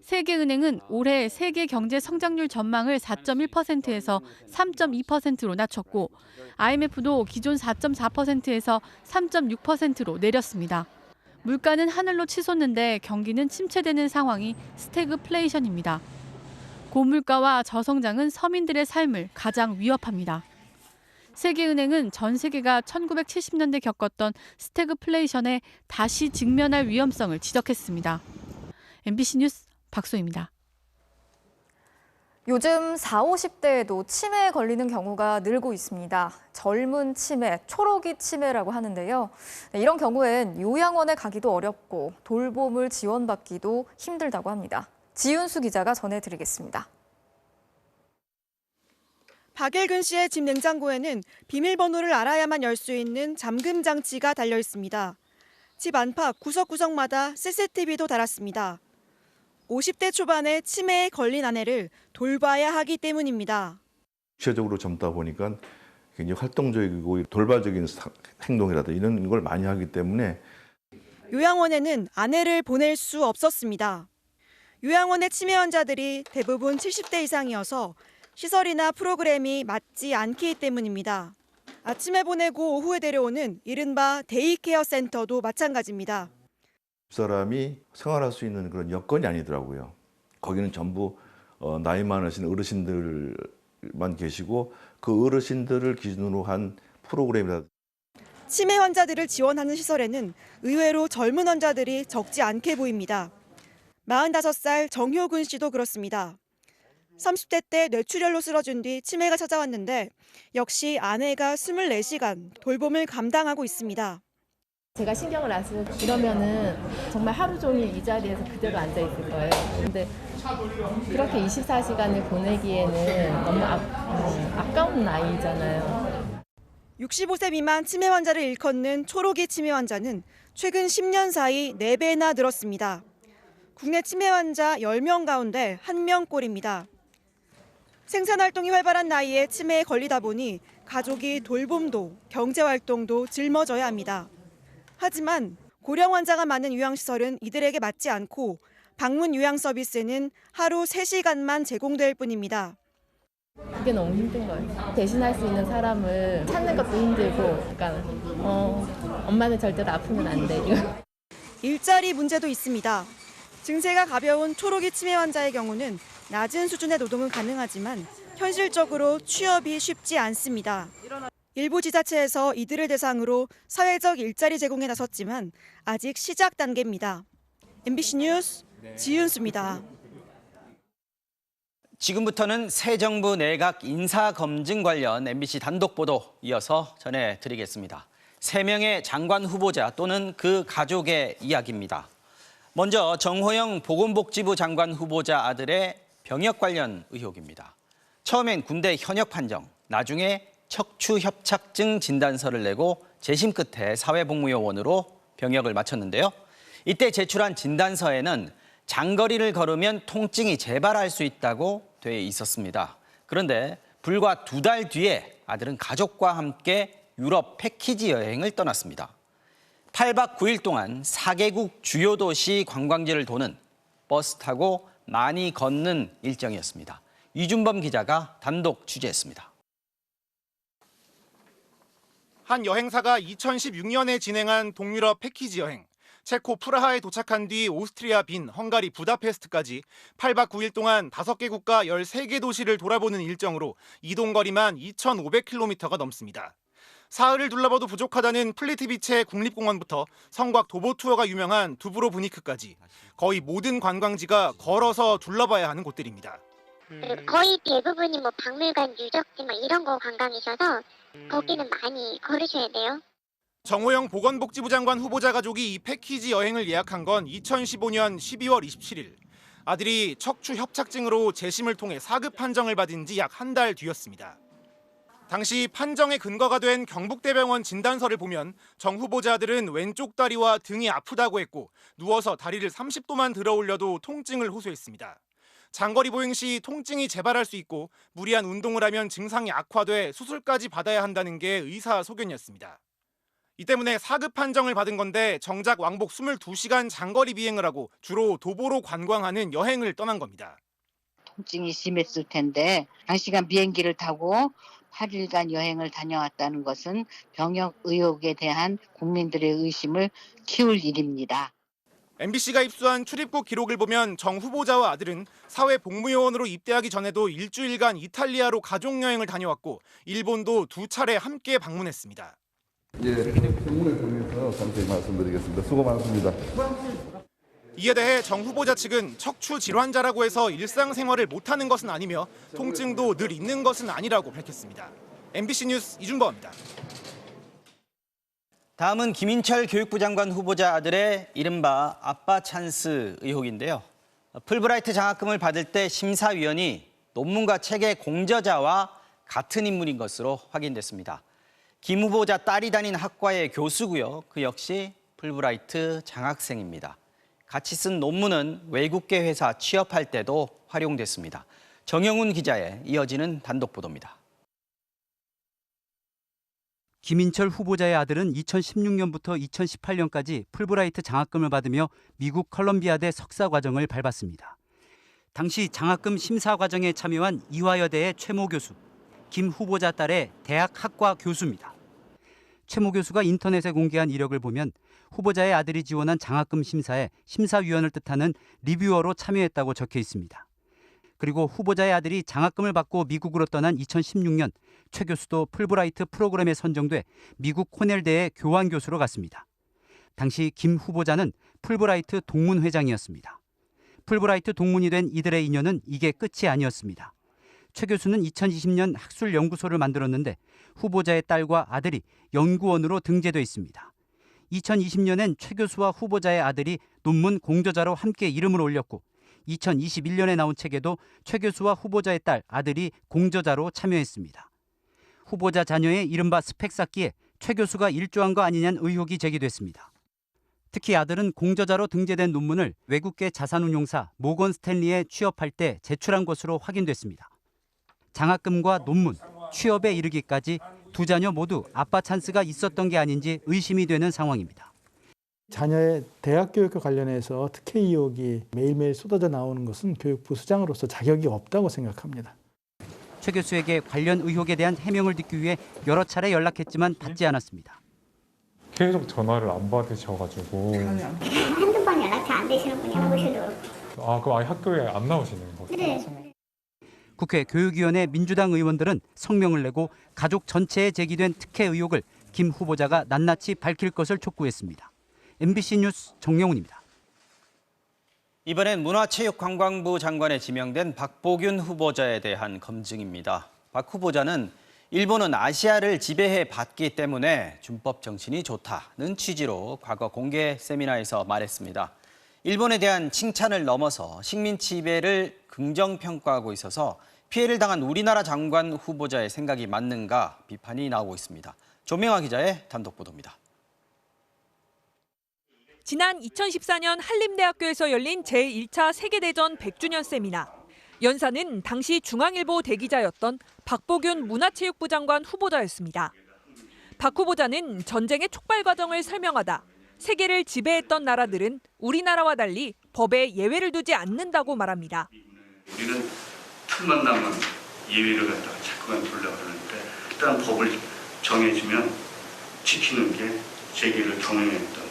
세계은행은 올해 세계 경제 성장률 전망을 4.1%에서 3.2%로 낮췄고 IMF도 기존 4.4%에서 3.6%로 내렸습니다. 물가는 하늘로 치솟는데 경기는 침체되는 상황이 스태그플레이션입니다. 고물가와 저성장은 서민들의 삶을 가장 위협합니다. 세계은행은 전 세계가 1970년대 겪었던 스태그플레이션에 다시 직면할 위험성을 지적했습니다. MBC 뉴스 박소희입니다. 요즘 40, 50대에도 치매에 걸리는 경우가 늘고 있습니다. 젊은 치매, 초록이 치매라고 하는데요. 이런 경우엔 요양원에 가기도 어렵고 돌봄을 지원받기도 힘들다고 합니다. 지윤수 기자가 전해드리겠습니다. 박일근 씨의 집 냉장고에는 비밀번호를 알아야만 열 수 있는 잠금 장치가 달려 있습니다. 집 안팎 구석구석마다 CCTV도 달았습니다. 50대 초반에 치매에 걸린 아내를 돌봐야 하기 때문입니다. 구체적으로 젊다 보니까 굉장히 활동적이고 돌발적인 행동이라든지 이런 걸 많이 하기 때문에 요양원에는 아내를 보낼 수 없었습니다. 요양원의 치매 환자들이 대부분 70대 이상이어서 시설이나 프로그램이 맞지 않기 때문입니다. 아침에 보내고 오후에 데려오는 이른바 데이케어 센터도 마찬가지입니다. 사람이 생활할 수 있는 그런 여건이 아니더라고요. 거기는 전부 나이 많으신 어르신들만 계시고 그 어르신들을 기준으로 한 프로그램이라든지 치매 환자들을 지원하는 시설에는 의외로 젊은 환자들이 적지 않게 보입니다. 45살 정효근 씨도 그렇습니다. 30대 때 뇌출혈로 쓰러진 뒤 치매가 찾아왔는데 역시 아내가 24시간 돌봄을 감당하고 있습니다. 제가 신경을 안 쓰고 이러면은 정말 하루 종일 이 자리에서 그대로 앉아 있을 거예요. 근데 그렇게 24시간을 보내기에는 너무 아까운 나이잖아요. 65세 미만 치매 환자를 일컫는 초록이 치매 환자는 최근 10년 사이 4배나 늘었습니다. 국내 치매 환자 10명 가운데 1명꼴입니다. 생산활동이 활발한 나이에 치매에 걸리다 보니 가족이 돌봄도 경제활동도 짊어져야 합니다. 하지만 고령 환자가 많은 요양시설은 이들에게 맞지 않고 방문 요양 서비스는 하루 3시간만 제공될 뿐입니다. 그게 너무 힘든 거예요. 대신할 수 있는 사람을 찾는 것도 힘들고, 그러니까 엄마는 절대로 아프면 안 돼. 일자리 문제도 있습니다. 증세가 가벼운 초록이 치매 환자의 경우는 낮은 수준의 노동은 가능하지만 현실적으로 취업이 쉽지 않습니다. 일부 지자체에서 이들을 대상으로 사회적 일자리 제공에 나섰지만 아직 시작 단계입니다. MBC 뉴스 지윤수입니다. 지금부터는 새 정부 내각 인사검증 관련 MBC 단독 보도 이어서 전해드리겠습니다. 3명의 장관 후보자 또는 그 가족의 이야기입니다. 먼저 정호영 보건복지부 장관 후보자 아들의 병역 관련 의혹입니다. 처음엔 군대 현역 판정, 나중에 척추협착증 진단서를 내고 재심 끝에 사회복무요원으로 병역을 마쳤는데요. 이때 제출한 진단서에는 장거리를 걸으면 통증이 재발할 수 있다고 돼 있었습니다. 그런데 불과 2달 뒤에 아들은 가족과 함께 유럽 패키지 여행을 떠났습니다. 8박 9일 동안 4개국 주요 도시 관광지를 도는 버스 타고 많이 걷는 일정이었습니다. 이준범 기자가 단독 취재했습니다. 한 여행사가 2016년에 진행한 동유럽 패키지 여행. 체코 프라하에 도착한 뒤 오스트리아 빈, 헝가리 부다페스트까지 8박 9일 동안 5개 국가 13개 도시를 돌아보는 일정으로 이동거리만 2,500km가 넘습니다. 사흘을 둘러봐도 부족하다는 플리트비체 국립공원부터 성곽 도보 투어가 유명한 두브로브니크까지 거의 모든 관광지가 걸어서 둘러봐야 하는 곳들입니다. 거의 대부분이 박물관, 유적지 이런 거 관광이셔서 거기는 많이 걸으셔야 돼요. 정호영 보건복지부 장관 후보자 가족이 이 패키지 여행을 예약한 건 2015년 12월 27일. 아들이 척추 협착증으로 재심을 통해 4급 판정을 받은 지 약 한 달 뒤였습니다. 당시 판정의 근거가 된 경북대병원 진단서를 보면 정 후보자 아들은 왼쪽 다리와 등이 아프다고 했고 누워서 다리를 30도만 들어 올려도 통증을 호소했습니다. 장거리 보행 시 통증이 재발할 수 있고 무리한 운동을 하면 증상이 악화돼 수술까지 받아야 한다는 게 의사 소견이었습니다. 이 때문에 4급 판정을 받은 건데 정작 왕복 22시간 장거리 비행을 하고 주로 도보로 관광하는 여행을 떠난 겁니다. 통증이 심했을 텐데 장시간 비행기를 타고 8일간 여행을 다녀왔다는 것은 병역 의혹에 대한 국민들의 의심을 키울 일입니다. MBC가 입수한 출입국 기록을 보면 정 후보자와 아들은 사회복무요원으로 입대하기 전에도 일주일간 이탈리아로 가족여행을 다녀왔고 일본도 2차례 함께 방문했습니다. 예, 질문을 통해서 상세히 말씀드리겠습니다. 수고 많습니다. 이에 대해 정 후보자 측은 척추 질환자라고 해서 일상생활을 못하는 것은 아니며 통증도 늘 있는 것은 아니라고 밝혔습니다. MBC 뉴스 이준범입니다. 다음은 김인철 교육부 장관 후보자 아들의 이른바 아빠 찬스 의혹인데요. 풀브라이트 장학금을 받을 때 심사위원이 논문과 책의 공저자와 같은 인물인 것으로 확인됐습니다. 김 후보자 딸이 다닌 학과의 교수고요. 그 역시 풀브라이트 장학생입니다. 같이 쓴 논문은 외국계 회사 취업할 때도 활용됐습니다. 정영훈 기자의 이어지는 단독 보도입니다. 김인철 후보자의 아들은 2016년부터 2018년까지 풀브라이트 장학금을 받으며 미국 컬럼비아대 석사 과정을 밟았습니다. 당시 장학금 심사 과정에 참여한 이화여대의 최모 교수, 김 후보자 딸의 대학 학과 교수입니다. 최모 교수가 인터넷에 공개한 이력을 보면 후보자의 아들이 지원한 장학금 심사에 심사위원을 뜻하는 리뷰어로 참여했다고 적혀 있습니다. 그리고 후보자의 아들이 장학금을 받고 미국으로 떠난 2016년 최 교수도 풀브라이트 프로그램에 선정돼 미국 코넬대의 교환 교수로 갔습니다. 당시 김 후보자는 풀브라이트 동문회장이었습니다. 풀브라이트 동문이 된 이들의 인연은 이게 끝이 아니었습니다. 최 교수는 2020년 학술연구소를 만들었는데 후보자의 딸과 아들이 연구원으로 등재돼 있습니다. 2020년엔 최 교수와 후보자의 아들이 논문 공저자로 함께 이름을 올렸고 2021년에 나온 책에도 최 교수와 후보자의 딸, 아들이 공저자로 참여했습니다. 후보자 자녀의 이른바 스펙 쌓기에 최 교수가 일조한 거 아니냐는 의혹이 제기됐습니다. 특히 아들은 공저자로 등재된 논문을 외국계 자산운용사 모건 스탠리에 취업할 때 제출한 것으로 확인됐습니다. 장학금과 논문, 취업에 이르기까지 두 자녀 모두 아빠 찬스가 있었던 게 아닌지 의심이 되는 상황입니다. 자녀의 대학 교육과 관련해서 특혜 의혹이 매일매일 쏟아져 나오는 것은 교육부 수장으로서 자격이 없다고 생각합니다. 최 교수에게 관련 의혹에 대한 해명을 듣기 위해 여러 차례 연락했지만 받지 않았습니다. 계속 전화를 안 받으셔가지고 한두 번 연락이 안 되시는 분이 한 곳에도. 그럼 아예 학교에 안 나오시는 거죠? 네. 국회 교육위원회 민주당 의원들은 성명을 내고 가족 전체에 제기된 특혜 의혹을 김 후보자가 낱낱이 밝힐 것을 촉구했습니다. MBC 뉴스 정영훈입니다. 이번엔 문화체육관광부 장관에 지명된 박보균 후보자에 대한 검증입니다. 박 후보자는 일본은 아시아를 지배해 봤기 때문에 준법 정신이 좋다는 취지로 과거 공개 세미나에서 말했습니다. 일본에 대한 칭찬을 넘어서 식민 지배를 긍정평가하고 있어서 피해를 당한 우리나라 장관 후보자의 생각이 맞는가 비판이 나오고 있습니다. 조명아 기자의 단독 보도입니다. 지난 2014년 한림대학교에서 열린 제1차 세계대전 100주년 세미나. 연사는 당시 중앙일보 대기자였던 박보균 문화체육부 장관 후보자였습니다. 박 후보자는 전쟁의 촉발 과정을 설명하다 세계를 지배했던 나라들은 우리나라와 달리 법에 예외를 두지 않는다고 말합니다. 우리는 틈만 나면 예외를 갖다가 자꾸만 두려고 하는데 일단 법을 정해주면 지키는 게 세계를 경영했던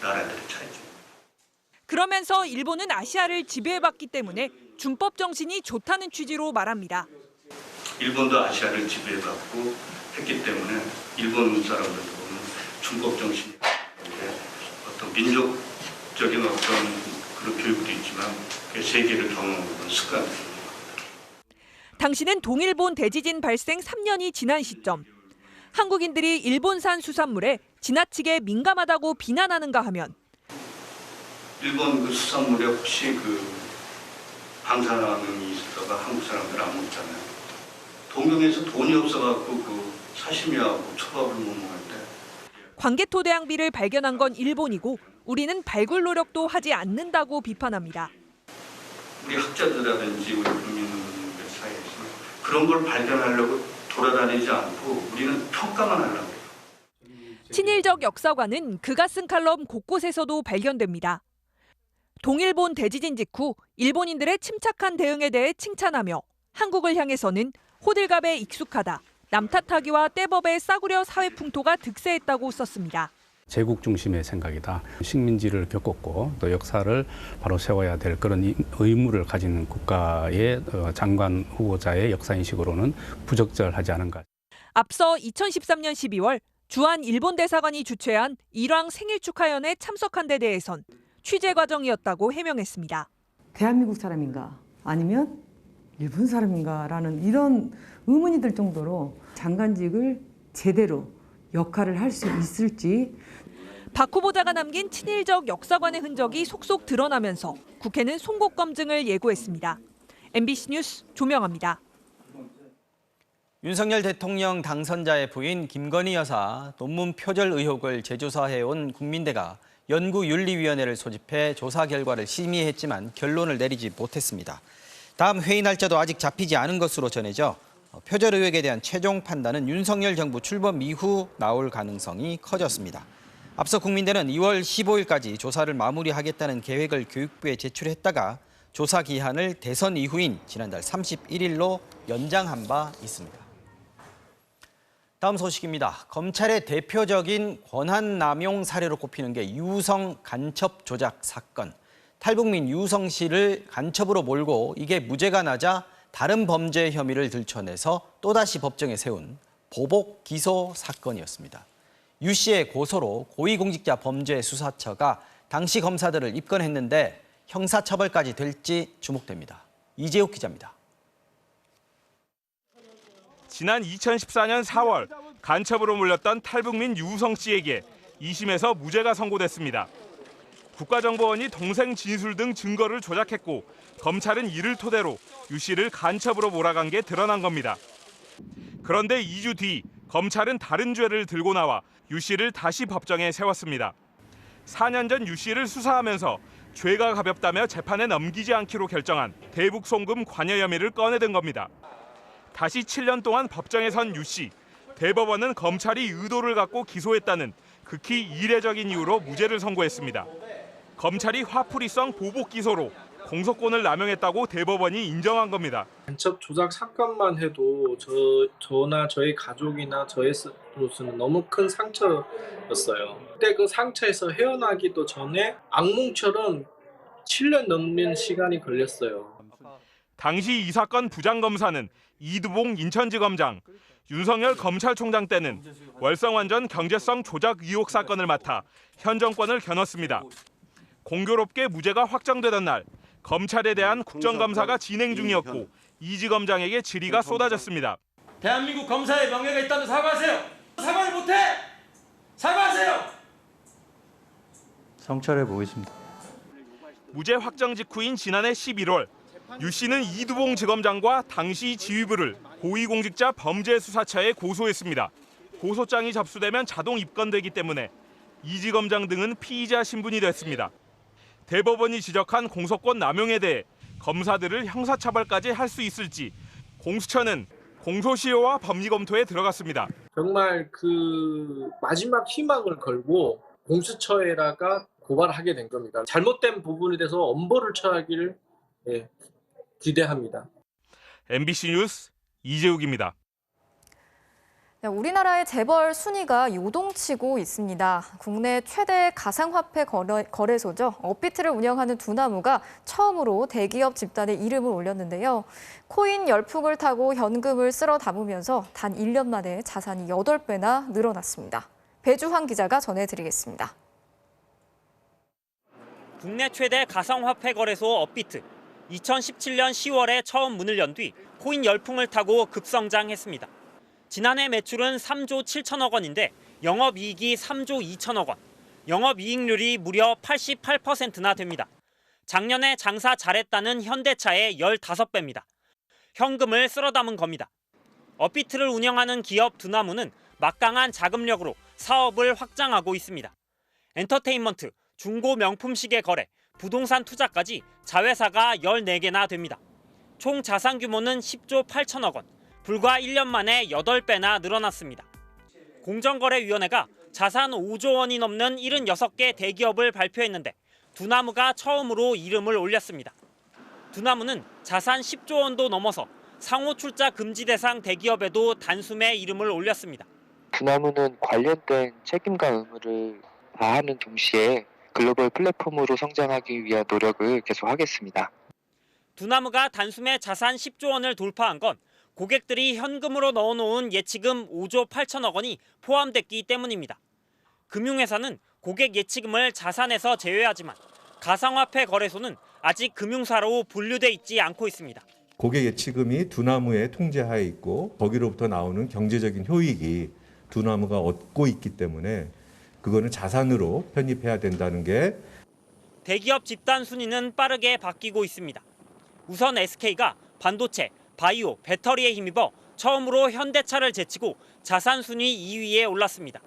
나라들의 차이죠. 그러면서 일본은 아시아를 지배해봤기 때문에 준법 정신이 좋다는 취지로 말합니다. 일본도 아시아를 지배해봤고 했기 때문에 일본 사람들도 보면 준법 정신이 어떤 민족적인 어떤 그런 교육도 있지만 세계를 경험하는 습관입니다. 당시는 동일본 대지진 발생 3년이 지난 시점. 한국인들이 일본산 수산물에 지나치게 민감하다고 비난하는가 하면 일본 그 수산물에 혹시 그 방사능이 있었다가 한국 사람들 안 먹잖아요. 동경에서 돈이 없어갖고 그 사시미하고 초밥을 못 먹는데. 광개토대왕비를 발견한 건 일본이고 우리는 발굴 노력도 하지 않는다고 비판합니다. 우리 학자들이라든지 우리 국민들 사이에서 그런 걸 발견하려고 돌아다니지 않고 우리는 평가만 하려고 해요. 친일적 역사관은 그가 쓴 칼럼 곳곳에서도 발견됩니다. 동일본 대지진 직후 일본인들의 침착한 대응에 대해 칭찬하며 한국을 향해서는 호들갑에 익숙하다, 남 탓하기와 떼법에 싸구려 사회 풍토가 득세했다고 썼습니다. 제국 중심의 생각이다. 식민지를 겪었고 또 역사를 바로 세워야 될 그런 의무를 가진 국가의 장관 후보자의 역사인식으로는 부적절하지 않은가. 앞서 2013년 12월 주한 일본 대사관이 주최한 일왕 생일 축하연에 참석한 데 대해선 취재 과정이었다고 해명했습니다. 대한민국 사람인가 아니면 일본 사람인가라는 이런 의문이 들 정도로 장관직을 제대로 역할을 할 수 있을지. 박 후보자가 남긴 친일적 역사관의 흔적이 속속 드러나면서 국회는 송곳 검증을 예고했습니다. MBC 뉴스 조명아입니다. 윤석열 대통령 당선자의 부인 김건희 여사 논문 표절 의혹을 재조사해온 국민대가 연구윤리위원회를 소집해 조사 결과를 심의했지만 결론을 내리지 못했습니다. 다음 회의 날짜도 아직 잡히지 않은 것으로 전해져 표절 의혹에 대한 최종 판단은 윤석열 정부 출범 이후 나올 가능성이 커졌습니다. 앞서 국민대는 2월 15일까지 조사를 마무리하겠다는 계획을 교육부에 제출했다가 조사 기한을 대선 이후인 지난달 31일로 연장한 바 있습니다. 다음 소식입니다. 검찰의 대표적인 권한 남용 사례로 꼽히는 게 유성 간첩 조작 사건. 탈북민 유성 씨를 간첩으로 몰고 이게 무죄가 나자 다른 범죄 혐의를 들춰내서 또다시 법정에 세운 보복 기소 사건이었습니다. 유 씨의 고소로 고위공직자 범죄수사처가 당시 검사들을 입건했는데 형사처벌까지 될지 주목됩니다. 이재욱 기자입니다. 지난 2014년 4월 간첩으로 몰렸던 탈북민 유성 씨에게 2심에서 무죄가 선고됐습니다. 국가정보원이 동생 진술 등 증거를 조작했고 검찰은 이를 토대로 유 씨를 간첩으로 몰아간 게 드러난 겁니다. 그런데 2주 뒤 검찰은 다른 죄를 들고 나와 유 씨를 다시 법정에 세웠습니다. 4년 전 유 씨를 수사하면서 죄가 가볍다며 재판에 넘기지 않기로 결정한 대북 송금 관여 혐의를 꺼내든 겁니다. 다시 7년 동안 법정에 선 유 씨. 대법원은 검찰이 의도를 갖고 기소했다는 극히 이례적인 이유로 무죄를 선고했습니다. 검찰이 화풀이성 보복 기소로 공소권을 남용했다고 대법원이 인정한 겁니다. 간첩 조작 사건만 해도 저나 저희 가족이나 저희로서는 너무 큰 상처였어요. 그때 그 상처에서 헤어나기도 전에 악몽처럼 7년 넘는 시간이 걸렸어요. 당시 이 사건 부장검사는 이두봉 인천지검장, 윤석열 검찰총장 때는 월성완전 경제성 조작 의혹 사건을 맡아 현 정권을 겨눴습니다. 공교롭게 무죄가 확정되던 날 검찰에 대한 국정감사가 진행 중이었고 이지검장에게 질의가 쏟아졌습니다. 대한민국 검사의 명예가 있다면 사과하세요. 사과를 못해. 사과하세요. 성찰해 보겠습니다. 무죄 확정 직후인 지난해 11월 유 씨는 이두봉 지검장과 당시 지휘부를 고위공직자 범죄수사처에 고소했습니다. 고소장이 접수되면 자동 입건되기 때문에 이 지검장 등은 피의자 신분이 됐습니다. 대법원이 지적한 공소권 남용에 대해 검사들을 형사처벌까지 할 수 있을지 공수처는 공소시효와 법리 검토에 들어갔습니다. 정말 그 마지막 희망을 걸고 공수처에다가 고발하게 된 겁니다. 잘못된 부분에 대해서 엄벌을 처하기를 기대합니다. MBC 뉴스 이재욱입니다. 우리나라의 재벌 순위가 요동치고 있습니다. 국내 최대 가상화폐 거래소죠. 업비트를 운영하는 두나무가 처음으로 대기업 집단에 이름을 올렸는데요. 코인 열풍을 타고 현금을 쓸어 담으면서 단 1년 만에 자산이 8배나 늘어났습니다. 배주환 기자가 전해드리겠습니다. 국내 최대 가상화폐 거래소 업비트. 2017년 10월에 처음 문을 연 뒤 코인 열풍을 타고 급성장했습니다. 지난해 매출은 3조 7천억 원인데 영업이익이 3조 2천억 원, 영업이익률이 무려 88%나 됩니다. 작년에 장사 잘했다는 현대차의 15배입니다. 현금을 쓸어 담은 겁니다. 업비트를 운영하는 기업 두나무는 막강한 자금력으로 사업을 확장하고 있습니다. 엔터테인먼트, 중고 명품 시계 거래, 부동산 투자까지 자회사가 14개나 됩니다. 총 자산 규모는 10조 8천억 원, 불과 1년 만에 8배나 늘어났습니다. 공정거래위원회가 자산 5조 원이 넘는 76개 대기업을 발표했는데 두나무가 처음으로 이름을 올렸습니다. 두나무는 자산 10조 원도 넘어서 상호 출자 금지 대상 대기업에도 단숨에 이름을 올렸습니다. 두나무는 관련된 책임과 의무를 다하는 동시에 글로벌 플랫폼으로 성장하기 위한 노력을 계속하겠습니다. 두나무가 단숨에 자산 10조 원을 돌파한 건 고객들이 현금으로 넣어놓은 예치금 5조 8천억 원이 포함됐기 때문입니다. 금융회사는 고객 예치금을 자산에서 제외하지만 가상화폐 거래소는 아직 금융사로 분류돼 있지 않고 있습니다. 고객 예치금이 두나무의 통제하에 있고 거기로부터 나오는 경제적인 효익이 두나무가 얻고 있기 때문에 그거는 자산으로 편입해야 된다는 게. 대기업 집단 순위는 빠르게 바뀌고 있습니다. 우선 SK가 반도체, 바이오, 배터리에 힘입어 처음으로 현대차를 제치고 자산 순위 2위에 올랐습니다.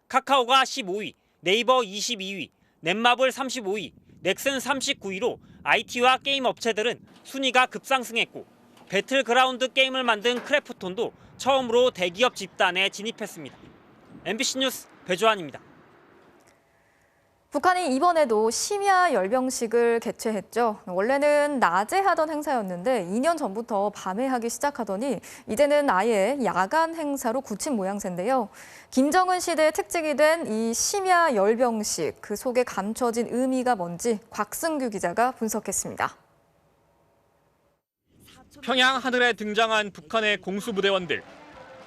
카카오가 15위, 네이버 22위, 넷마블 35위, 넥슨 39위로 IT와 게임 업체들은 순위가 급상승했고 배틀그라운드 게임을 만든 크래프톤도 처음으로 대기업 집단에 진입했습니다. MBC 뉴스 배주환입니다. 북한이 이번에도 심야 열병식을 개최했죠. 원래는 낮에 하던 행사였는데 2년 전부터 밤에 하기 시작하더니 이제는 아예 야간 행사로 굳힌 모양새인데요. 김정은 시대의 특징이 된 이 심야 열병식, 그 속에 감춰진 의미가 뭔지 곽승규 기자가 분석했습니다. 평양 하늘에 등장한 북한의 공수부대원들.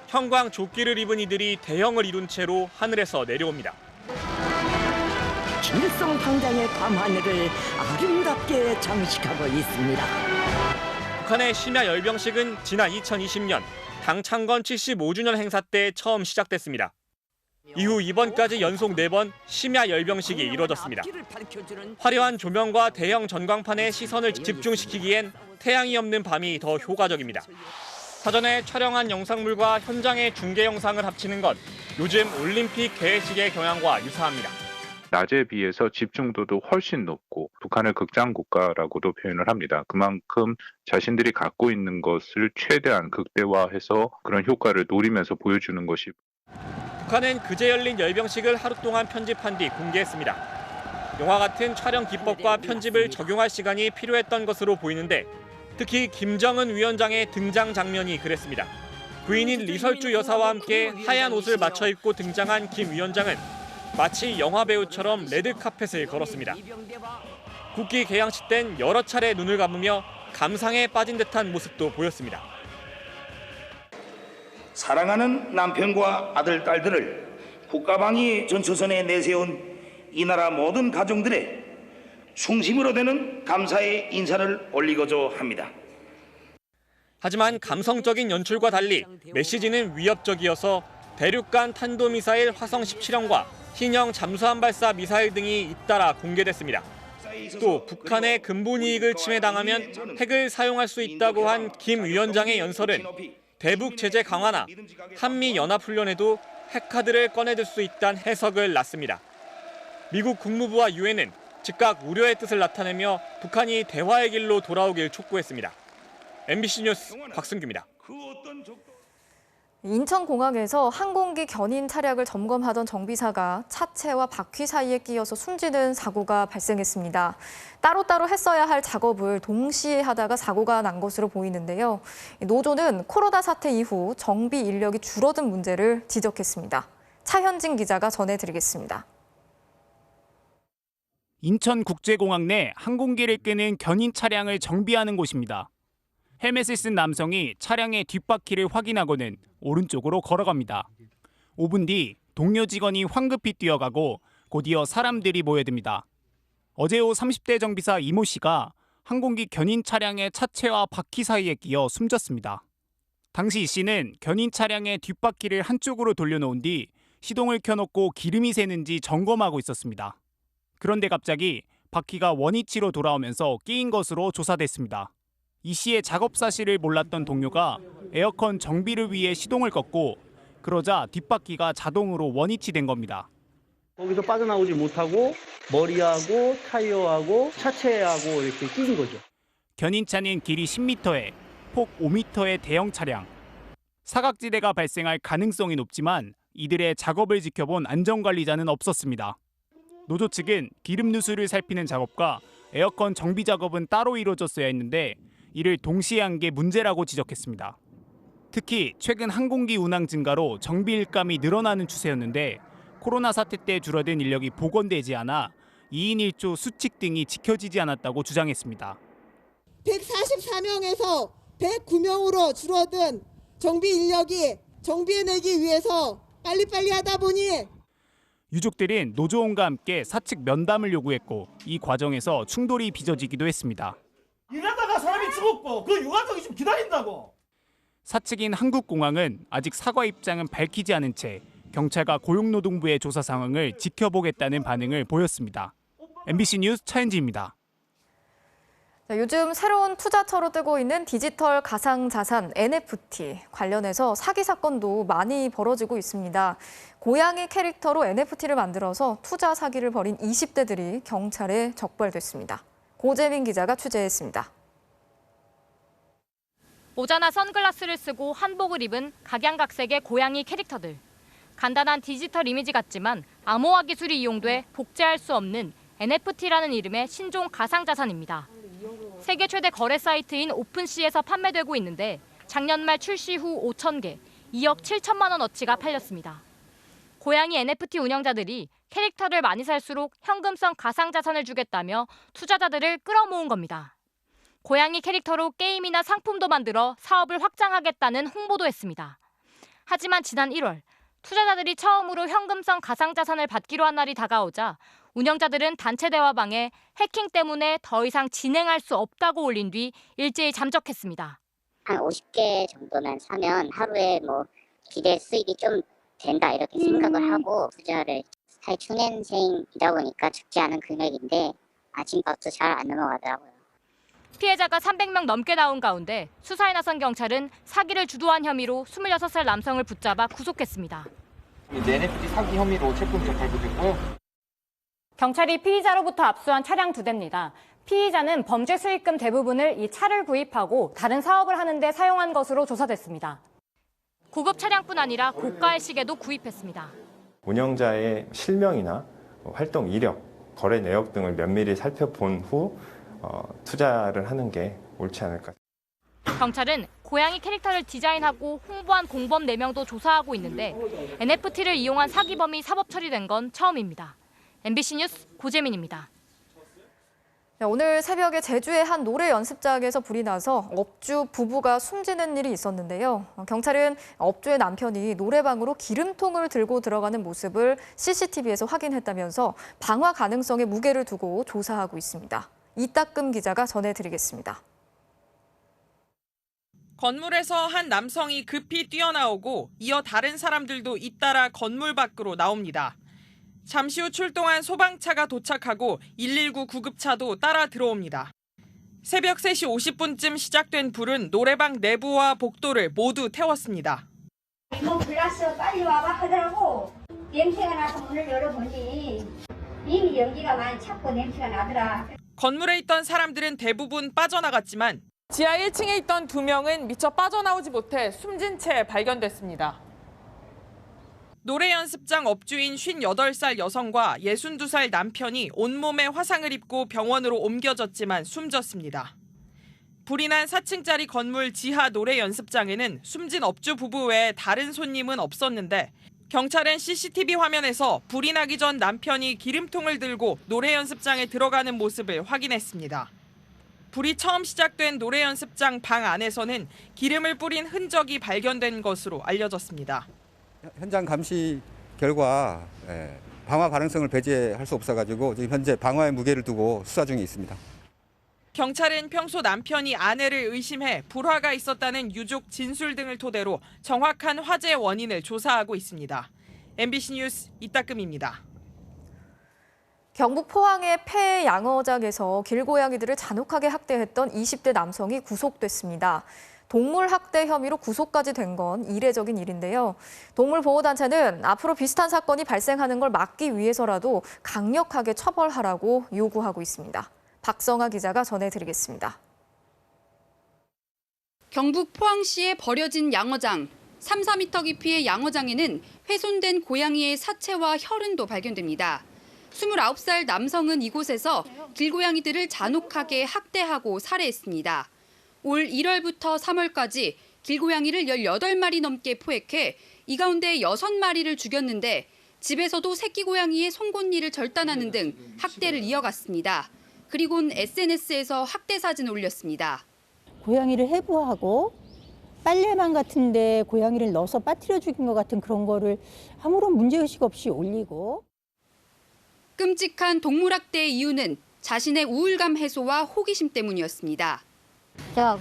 형광 조끼를 입은 이들이 대형을 이룬 채로 하늘에서 내려옵니다. 김일성 당장의 밤하늘을 아름답게 장식하고 있습니다. 북한의 심야 열병식은 지난 2020년 당 창건 75주년 행사 때 처음 시작됐습니다. 이후 이번까지 연속 4번 심야 열병식이 이뤄졌습니다. 화려한 조명과 대형 전광판에 시선을 집중시키기엔 태양이 없는 밤이 더 효과적입니다. 사전에 촬영한 영상물과 현장의 중계 영상을 합치는 건 요즘 올림픽 개회식의 경향과 유사합니다. 낮에 비해서 집중도도 훨씬 높고 북한을 극장 국가라고도 표현을 합니다. 그만큼 자신들이 갖고 있는 것을 최대한 극대화해서 그런 효과를 노리면서 보여주는 것이. 북한은 그제 열린 열병식을 하루 동안 편집한 뒤 공개했습니다. 영화 같은 촬영 기법과 편집을 적용할 시간이 필요했던 것으로 보이는데 특히 김정은 위원장의 등장 장면이 그랬습니다. 부인인 리설주 여사와 함께 하얀 옷을 맞춰 입고 등장한 김 위원장은 마치 영화배우처럼 레드카펫을 걸었습니다. 국기 개양식 땐 여러 차례 눈을 감으며 감상에 빠진 듯한 모습도 보였습니다. 사랑하는 남편과 아들, 딸들을 국가방위 전초선에 내세운 이 나라 모든 가정들의 중심으로 되는 감사의 인사를 올리고자 합니다. 하지만 감성적인 연출과 달리 메시지는 위협적이어서 대륙간 탄도미사일 화성 17형과 신형 잠수함 발사 미사일 등이 잇따라 공개됐습니다. 또 북한의 근본 이익을 침해당하면 핵을 사용할 수 있다고 한 김 위원장의 연설은 대북 제재 강화나 한미 연합훈련에도 핵카드를 꺼내들 수 있다는 해석을 놨습니다. 미국 국무부와 유엔은 즉각 우려의 뜻을 나타내며 북한이 대화의 길로 돌아오길 촉구했습니다. MBC 뉴스 곽승규입니다. 인천공항에서 항공기 견인 차량을 점검하던 정비사가 차체와 바퀴 사이에 끼어서 숨지는 사고가 발생했습니다. 따로따로 했어야 할 작업을 동시에 하다가 사고가 난 것으로 보이는데요. 노조는 코로나 사태 이후 정비 인력이 줄어든 문제를 지적했습니다. 차현진 기자가 전해드리겠습니다. 인천국제공항 내 항공기를 끄는 견인 차량을 정비하는 곳입니다. 헬멧을 쓴 남성이 차량의 뒷바퀴를 확인하고는 오른쪽으로 걸어갑니다. 5분 뒤 동료 직원이 황급히 뛰어가고 곧이어 사람들이 모여듭니다. 어제 오후 30대 정비사 이모 씨가 항공기 견인 차량의 차체와 바퀴 사이에 끼어 숨졌습니다. 당시 이 씨는 견인 차량의 뒷바퀴를 한쪽으로 돌려놓은 뒤 시동을 켜놓고 기름이 새는지 점검하고 있었습니다. 그런데 갑자기 바퀴가 원위치로 돌아오면서 끼인 것으로 조사됐습니다. 이 씨의 작업 사실을 몰랐던 동료가 에어컨 정비를 위해 시동을 껐고 그러자 뒷바퀴가 자동으로 원위치된 겁니다. 거기서 빠져나오지 못하고 머리하고 타이어하고 차체하고 이렇게 끼인 거죠. 견인차는 길이 10m에 폭 5m의 대형 차량. 사각지대가 발생할 가능성이 높지만 이들의 작업을 지켜본 안전관리자는 없었습니다. 노조 측은 기름 누수를 살피는 작업과 에어컨 정비 작업은 따로 이루어졌어야 했는데 이를 동시에 한 게 문제라고 지적했습니다. 특히 최근 항공기 운항 증가로 정비 일감이 늘어나는 추세였는데 코로나 사태 때 줄어든 인력이 복원되지 않아 2인 1조 수칙 등이 지켜지지 않았다고 주장했습니다. 144명에서 109명으로 줄어든 정비 인력이 정비해내기 위해서 빨리빨리 하다 보니 유족들은 노조원과 함께 사측 면담을 요구했고 이 과정에서 충돌이 빚어지기도 했습니다. 일하다가 사람이 죽었고 그 유가족이 좀 기다린다고. 사측인 한국공항은 아직 사과 입장은 밝히지 않은 채 경찰과 고용노동부의 조사 상황을 지켜보겠다는 반응을 보였습니다. MBC 뉴스 차현지입니다. 요즘 새로운 투자처로 뜨고 있는 디지털 가상자산 NFT 관련해서 사기 사건도 많이 벌어지고 있습니다. 고양이 캐릭터로 NFT를 만들어서 투자 사기를 벌인 20대들이 경찰에 적발됐습니다. 고재민 기자가 취재했습니다. 모자나 선글라스를 쓰고 한복을 입은 각양각색의 고양이 캐릭터들. 간단한 디지털 이미지 같지만 암호화 기술이 이용돼 복제할 수 없는 NFT라는 이름의 신종 가상자산입니다. 세계 최대 거래 사이트인 오픈시에서 판매되고 있는데 작년 말 출시 후 5,000개, 2억 7천만 원어치가 팔렸습니다. 고양이 NFT 운영자들이 캐릭터를 많이 살수록 현금성 가상자산을 주겠다며 투자자들을 끌어모은 겁니다. 고양이 캐릭터로 게임이나 상품도 만들어 사업을 확장하겠다는 홍보도 했습니다. 하지만 지난 1월 투자자들이 처음으로 현금성 가상자산을 받기로 한 날이 다가오자 운영자들은 단체 대화방에 해킹 때문에 더 이상 진행할 수 없다고 올린 뒤 일제히 잠적했습니다. 한 50개 정도만 사면 하루에 기대 수익이 좀 된다 이렇게 생각을 하고 투자를 사실 중년생이다 보니까 적지 않은 금액인데 아침밥도 잘 안 넘어가더라고요. 피해자가 300명 넘게 나온 가운데 수사에 나선 경찰은 사기를 주도한 혐의로 26살 남성을 붙잡아 구속했습니다. NFT 사기 혐의로 체포영장 발부됐고요. 경찰이 피의자로부터 압수한 차량 2대입니다. 피의자는 범죄 수익금 대부분을 이 차를 구입하고 다른 사업을 하는 데 사용한 것으로 조사됐습니다. 고급 차량뿐 아니라 고가의 시계도 구입했습니다. 운영자의 실명이나 활동 이력, 거래 내역 등을 면밀히 살펴본 후 투자를 하는 게 옳지 않을까. 경찰은 고양이 캐릭터를 디자인하고 홍보한 공범 4명도 조사하고 있는데 NFT를 이용한 사기범이 사법 처리된 건 처음입니다. MBC 뉴스 고재민입니다. 오늘 새벽에 제주의 한 노래 연습장에서 불이 나서 업주 부부가 숨지는 일이 있었는데요. 경찰은 업주의 남편이 노래방으로 기름통을 들고 들어가는 모습을 CCTV에서 확인했다면서 방화 가능성에 무게를 두고 조사하고 있습니다. 이따금 기자가 전해드리겠습니다. 건물에서 한 남성이 급히 뛰어나오고 이어 다른 사람들도 잇따라 건물 밖으로 나옵니다. 잠시 후 출동한 소방차가 도착하고 119 구급차도 따라 들어옵니다. 새벽 3시 50분쯤 시작된 불은 노래방 내부와 복도를 모두 태웠습니다. 이거 불났어 빨리 와봐 하더라고. 냄새가 나서 문을 열어보니 이미 연기가 많이 찼고 냄새가 나더라. 건물에 있던 사람들은 대부분 빠져나갔지만 지하 1층에 있던 2명은 미처 빠져나오지 못해 숨진 채 발견됐습니다. 노래 연습장 업주인 58살 여성과 62살 남편이 온몸에 화상을 입고 병원으로 옮겨졌지만 숨졌습니다. 불이 난 4층짜리 건물 지하 노래 연습장에는 숨진 업주 부부 외에 다른 손님은 없었는데 경찰은 CCTV 화면에서 불이 나기 전 남편이 기름통을 들고 노래 연습장에 들어가는 모습을 확인했습니다. 불이 처음 시작된 노래 연습장 방 안에서는 기름을 뿌린 흔적이 발견된 것으로 알려졌습니다. 현장 감시 결과 방화 가능성을 배제할 수 없어가지고 지금 현재 방화의 무게를 두고 수사 중에 있습니다. 경찰은 평소 남편이 아내를 의심해 불화가 있었다는 유족 진술 등을 토대로 정확한 화재 원인을 조사하고 있습니다. MBC 뉴스 이따금입니다. 경북 포항의 폐 양어장에서 길고양이들을 잔혹하게 학대했던 20대 남성이 구속됐습니다. 동물 학대 혐의로 구속까지 된 건 이례적인 일인데요. 동물보호단체는 앞으로 비슷한 사건이 발생하는 걸 막기 위해서라도 강력하게 처벌하라고 요구하고 있습니다. 박성아 기자가 전해드리겠습니다. 경북 포항시에 버려진 양어장. 3, 4m 깊이의 양어장에는 훼손된 고양이의 사체와 혈흔도 발견됩니다. 29살 남성은 이곳에서 길고양이들을 잔혹하게 학대하고 살해했습니다. 올 1월부터 3월까지 길고양이를 18마리 넘게 포획해 이 가운데 6마리를 죽였는데 집에서도 새끼 고양이의 송곳니를 절단하는 등 학대를 이어갔습니다. 그리고는 SNS에서 학대 사진을 올렸습니다. 고양이를 해부하고 빨래방 같은데 고양이를 넣어서 빠뜨려 죽인 것 같은 그런 거를 아무런 문제의식 없이 올리고. 끔찍한 동물학대의 이유는 자신의 우울감 해소와 호기심 때문이었습니다. 제가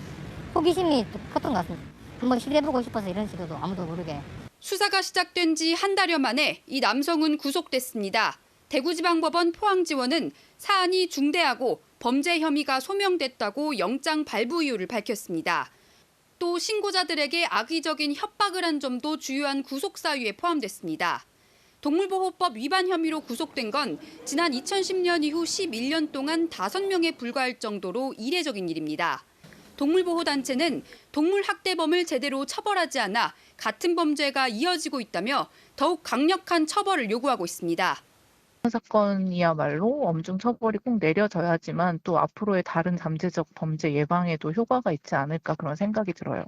호기심이 컸던 것 같습니다. 한번 시도해보고 싶어서 이런 식으로 아무도 모르게. 수사가 시작된 지 한 달여 만에 이 남성은 구속됐습니다. 대구지방법원 포항지원은 사안이 중대하고 범죄 혐의가 소명됐다고 영장 발부 이유를 밝혔습니다. 또 신고자들에게 악의적인 협박을 한 점도 주요한 구속 사유에 포함됐습니다. 동물보호법 위반 혐의로 구속된 건 지난 2010년 이후 11년 동안 5명에 불과할 정도로 이례적인 일입니다. 동물보호단체는 동물학대범을 제대로 처벌하지 않아 같은 범죄가 이어지고 있다며 더욱 강력한 처벌을 요구하고 있습니다. 사건이야말로 엄중 처벌이 꼭 내려져야지만 또 앞으로의 다른 잠재적 범죄 예방에도 효과가 있지 않을까 그런 생각이 들어요.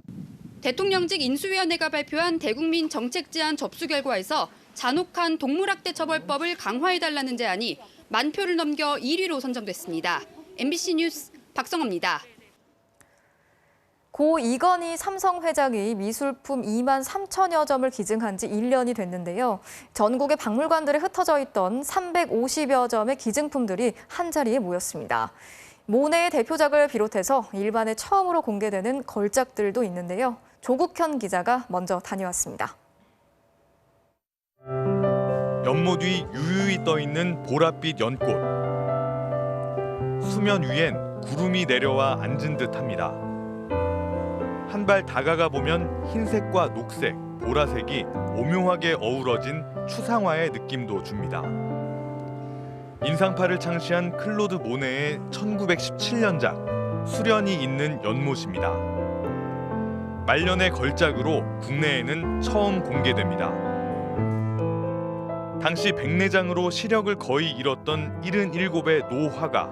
대통령직 인수위원회가 발표한 대국민 정책 제안 접수 결과에서 잔혹한 동물학대 처벌법을 강화해달라는 제안이 10,000표를 넘겨 1위로 선정됐습니다. MBC 뉴스 박성호입니다. 고 이건희 삼성 회장이 미술품 23,000여 점을 기증한 지 1년이 됐는데요. 전국의 박물관들에 흩어져 있던 350여 점의 기증품들이 한자리에 모였습니다. 모네의 대표작을 비롯해서 일반에 처음으로 공개되는 걸작들도 있는데요. 조국현 기자가 먼저 다녀왔습니다. 연못 위 유유히 떠있는 보랏빛 연꽃. 수면 위엔 구름이 내려와 앉은 듯합니다. 한 발 다가가 보면 흰색과 녹색, 보라색이 오묘하게 어우러진 추상화의 느낌도 줍니다. 인상파를 창시한 클로드 모네의 1917년작 수련이 있는 연못입니다. 말년의 걸작으로 국내에는 처음 공개됩니다. 당시 백내장으로 시력을 거의 잃었던 77의 노화가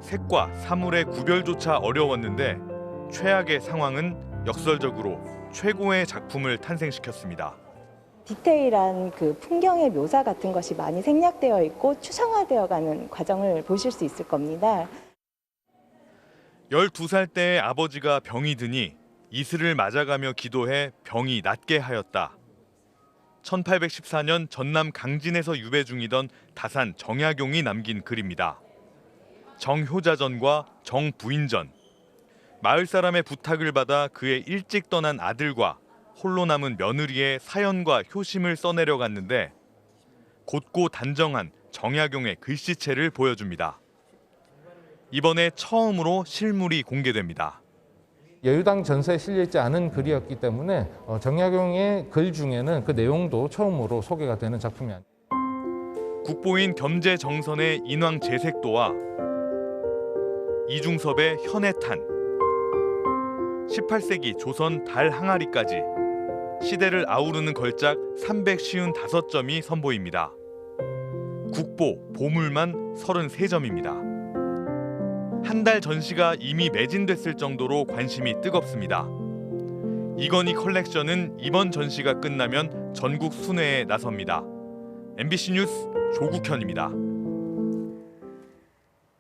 색과 사물의 구별조차 어려웠는데 최악의 상황은 역설적으로 최고의 작품을 탄생시켰습니다. 디테일한 그 풍경의 묘사 같은 것이 많이 생략되어 있고 추상화되어가는 과정을 보실 수 있을 겁니다. 12살 때의 아버지가 병이 드니 이슬을 맞아가며 기도해 병이 낫게 하였다. 1814년 전남 강진에서 유배 중이던 다산 정약용이 남긴 글입니다. 정효자전과 정부인전. 마을 사람의 부탁을 받아 그의 일찍 떠난 아들과 홀로 남은 며느리의 사연과 효심을 써내려갔는데 곧고 단정한 정약용의 글씨체를 보여줍니다. 이번에 처음으로 실물이 공개됩니다. 여유당 전서에 실려있지 않은 글이었기 때문에 정약용의 글 중에는 그 내용도 처음으로 소개가 되는 작품이 아닙니다. 국보인 겸재정선의 인왕 제색도와 이중섭의 현해탄, 18세기 조선 달 항아리까지 시대를 아우르는 걸작 355점이 선보입니다. 국보, 보물만 33점입니다. 한 달 전시가 이미 매진됐을 정도로 관심이 뜨겁습니다. 이건희 컬렉션은 이번 전시가 끝나면 전국 순회에 나섭니다. MBC 뉴스 조국현입니다.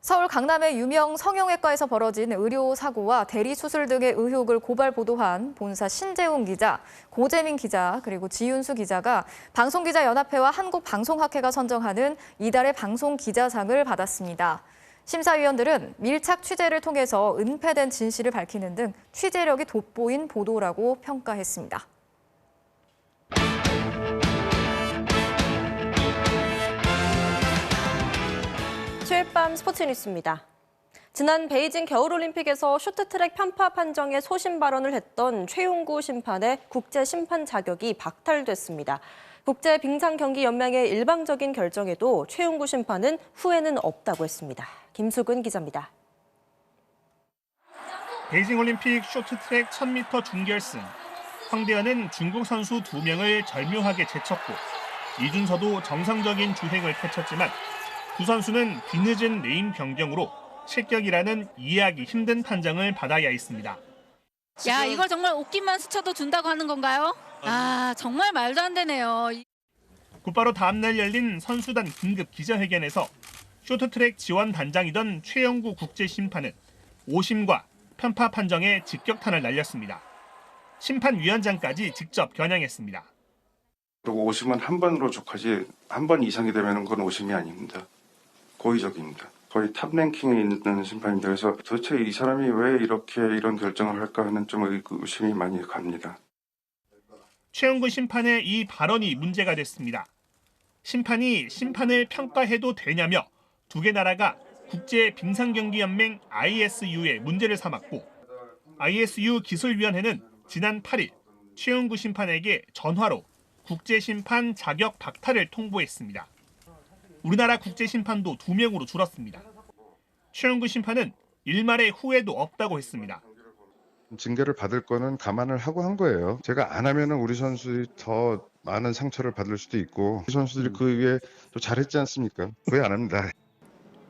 서울 강남의 유명 성형외과에서 벌어진 의료 사고와 대리 수술 등의 의혹을 고발 보도한 본사 신재웅 기자, 고재민 기자, 그리고 지윤수 기자가 방송기자연합회와 한국방송학회가 선정하는 이달의 방송기자상을 받았습니다. 심사위원들은 밀착 취재를 통해서 은폐된 진실을 밝히는 등 취재력이 돋보인 보도라고 평가했습니다. 수요일 밤 스포츠 뉴스입니다. 지난 베이징 겨울올림픽에서 쇼트트랙 편파 판정에 소신 발언을 했던 최용구 심판의 국제 심판 자격이 박탈됐습니다. 국제빙상경기연맹의 일방적인 결정에도 최용구 심판은 후회는 없다고 했습니다. 김수근 기자입니다. 베이징 올림픽 쇼트트랙 1000m 준결승. 황대현은 중국 선수 2명을 절묘하게 제쳤고 이준서도 정상적인 주행을 펼쳤지만 두 선수는 뒤늦은 레인 변경으로 실격이라는 이해하기 힘든 판정을 받아야 했습니다. 야, 이걸 정말 옷깃만 스쳐도 준다고 하는 건가요? 아, 정말 말도 안 되네요. 곧바로 다음날 열린 선수단 긴급 기자회견에서 쇼트트랙 지원 단장이던 최영구 국제심판은 오심과 편파 판정에 직격탄을 날렸습니다. 심판위원장까지 직접 겨냥했습니다. 그리고 오심은 한 번으로 족하지 한 번 이상이 되면 그건 오심이 아닙니다. 고의적입니다. 거의 탑 랭킹에 있는 심판인데 그래서 도대체 이 사람이 왜 이렇게 이런 결정을 할까 하는 좀 의심이 많이 갑니다. 최영구 심판의 이 발언이 문제가 됐습니다. 심판이 심판을 평가해도 되냐며 두 개 나라가 국제빙상경기연맹 ISU에 문제를 삼았고 ISU 기술위원회는 지난 8일 최영구 심판에게 전화로 국제심판 자격 박탈을 통보했습니다. 우리나라 국제심판도 2명으로 줄었습니다. 최영구 심판은 일말의 후회도 없다고 했습니다. 징계를 받을 거는 감안을 하고 한 거예요. 제가 안 하면은 우리 선수들이 더 많은 상처를 받을 수도 있고 우리 선수들이 그 위에 또 잘했지 않습니까? 후회 안 합니다.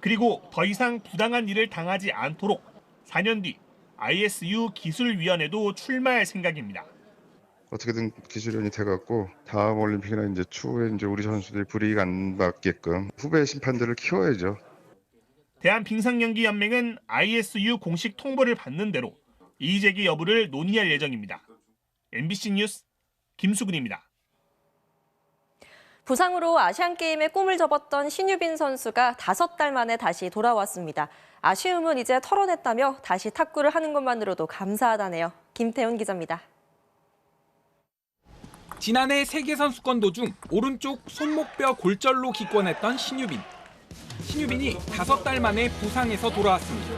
그리고 더 이상 부당한 일을 당하지 않도록 4년 뒤 ISU 기술위원회도 출마할 생각입니다. 어떻게든 기술위원이 돼갖고 다음 올림픽이나 이제 추후에 이제 우리 선수들이 불이익 안 받게끔 후배 심판들을 키워야죠. 대한빙상경기연맹은 ISU 공식 통보를 받는 대로 이의제기 여부를 논의할 예정입니다. MBC 뉴스 김수근입니다. 부상으로 아시안게임의 꿈을 접었던 신유빈 선수가 5달 만에 다시 돌아왔습니다. 아쉬움은 이제 털어냈다며 다시 탁구를 하는 것만으로도 감사하다네요. 김태훈 기자입니다. 지난해 세계선수권 도중 오른쪽 손목뼈 골절로 기권했던 신유빈. 신유빈이 5달 만에 부상에서 돌아왔습니다.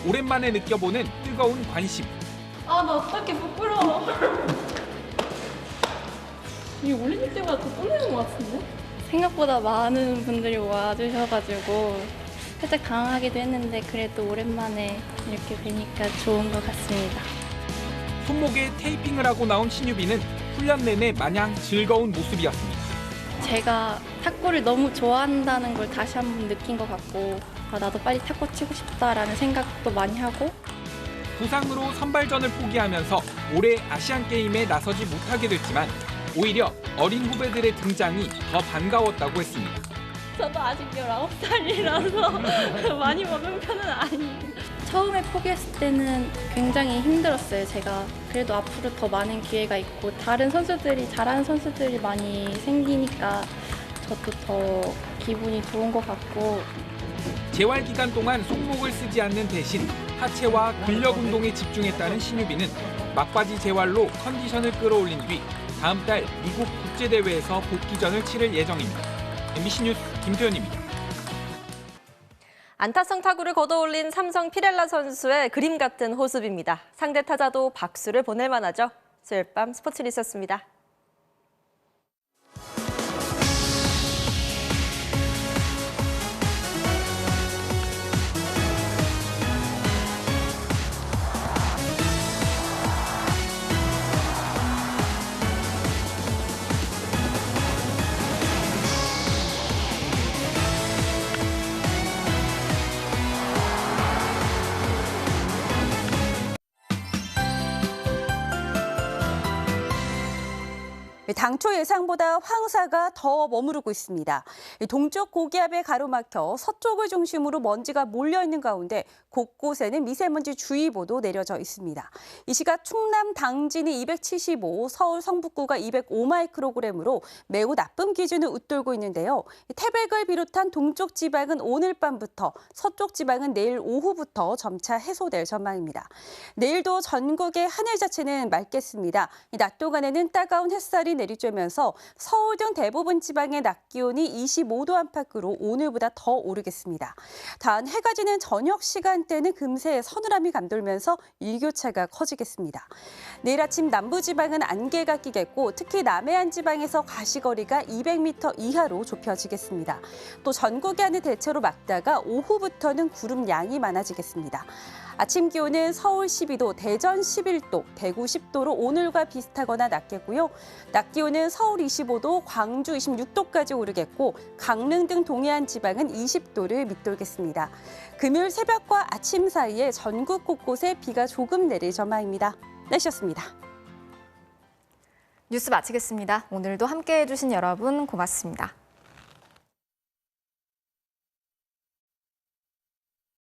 오랜만에 느껴보는 뜨거운 관심. 아, 나 어떡해, 부끄러워. 이 올림픽 때보다 더 떨리는 것 같은데? 생각보다 많은 분들이 와주셔가지고 살짝 당황하기도 했는데 그래도 오랜만에 이렇게 뵈니까 좋은 것 같습니다. 손목에 테이핑을 하고 나온 신유빈은 훈련 내내 마냥 즐거운 모습이었습니다. 제가 탁구를 너무 좋아한다는 걸 다시 한번 느낀 것 같고 아, 나도 빨리 탁구 치고 싶다라는 생각도 많이 하고 부상으로 선발전을 포기하면서 올해 아시안게임에 나서지 못하게 됐지만 오히려 어린 후배들의 등장이 더 반가웠다고 했습니다. 저도 아직 19살이라서 많이 먹은 편은 아니에요. 처음에 포기했을 때는 굉장히 힘들었어요. 제가 그래도 앞으로 더 많은 기회가 있고 다른 선수들이 잘하는 선수들이 많이 생기니까 저도 더 기분이 좋은 것 같고 재활 기간 동안 손목을 쓰지 않는 대신 하체와 근력 운동에 집중했다는 신유빈은 막바지 재활로 컨디션을 끌어올린 뒤 다음 달 미국 국제대회에서 복귀전을 치를 예정입니다. MBC 뉴스 김태현입니다. 안타성 타구를 걷어올린 삼성 피렐라 선수의 그림 같은 호흡입니다. 상대 타자도 박수를 보낼 만하죠. 수요일 밤 스포츠 뉴스였습니다. 당초 예상보다 황사가 더 머무르고 있습니다. 동쪽 고기압에 가로막혀 서쪽을 중심으로 먼지가 몰려있는 가운데 곳곳에는 미세먼지 주의보도 내려져 있습니다. 이 시각 충남 당진이 275, 서울 성북구가 205마이크로그램으로 매우 나쁨 기준을 웃돌고 있는데요. 태백을 비롯한 동쪽 지방은 오늘 밤부터, 서쪽 지방은 내일 오후부터 점차 해소될 전망입니다. 내일도 전국의 하늘 자체는 맑겠습니다. 낮 동안에는 따가운 햇살이 내리쬐면서 서울 등 대부분 지방의 낮 기온이 25도 안팎으로 오늘보다 더 오르겠습니다. 단 해가 지는 저녁 시간대는 금세 서늘함이 감돌면서 일교차가 커지겠습니다. 내일 아침 남부지방은 안개가 끼겠고 특히 남해안 지방에서 가시거리가 200m 이하로 좁혀지겠습니다. 또 전국의 하늘 대체로 맑다가 오후부터는 구름 양이 많아지겠습니다. 아침 기온은 서울 12도, 대전 11도, 대구 10도로 오늘과 비슷하거나 낮겠고요. 낮 기온은 서울 25도, 광주 26도까지 오르겠고 강릉 등 동해안 지방은 20도를 밑돌겠습니다. 금요일 새벽과 아침 사이에 전국 곳곳에 비가 조금 내릴 전망입니다. 날씨였습니다. 뉴스 마치겠습니다. 오늘도 함께해 주신 여러분 고맙습니다.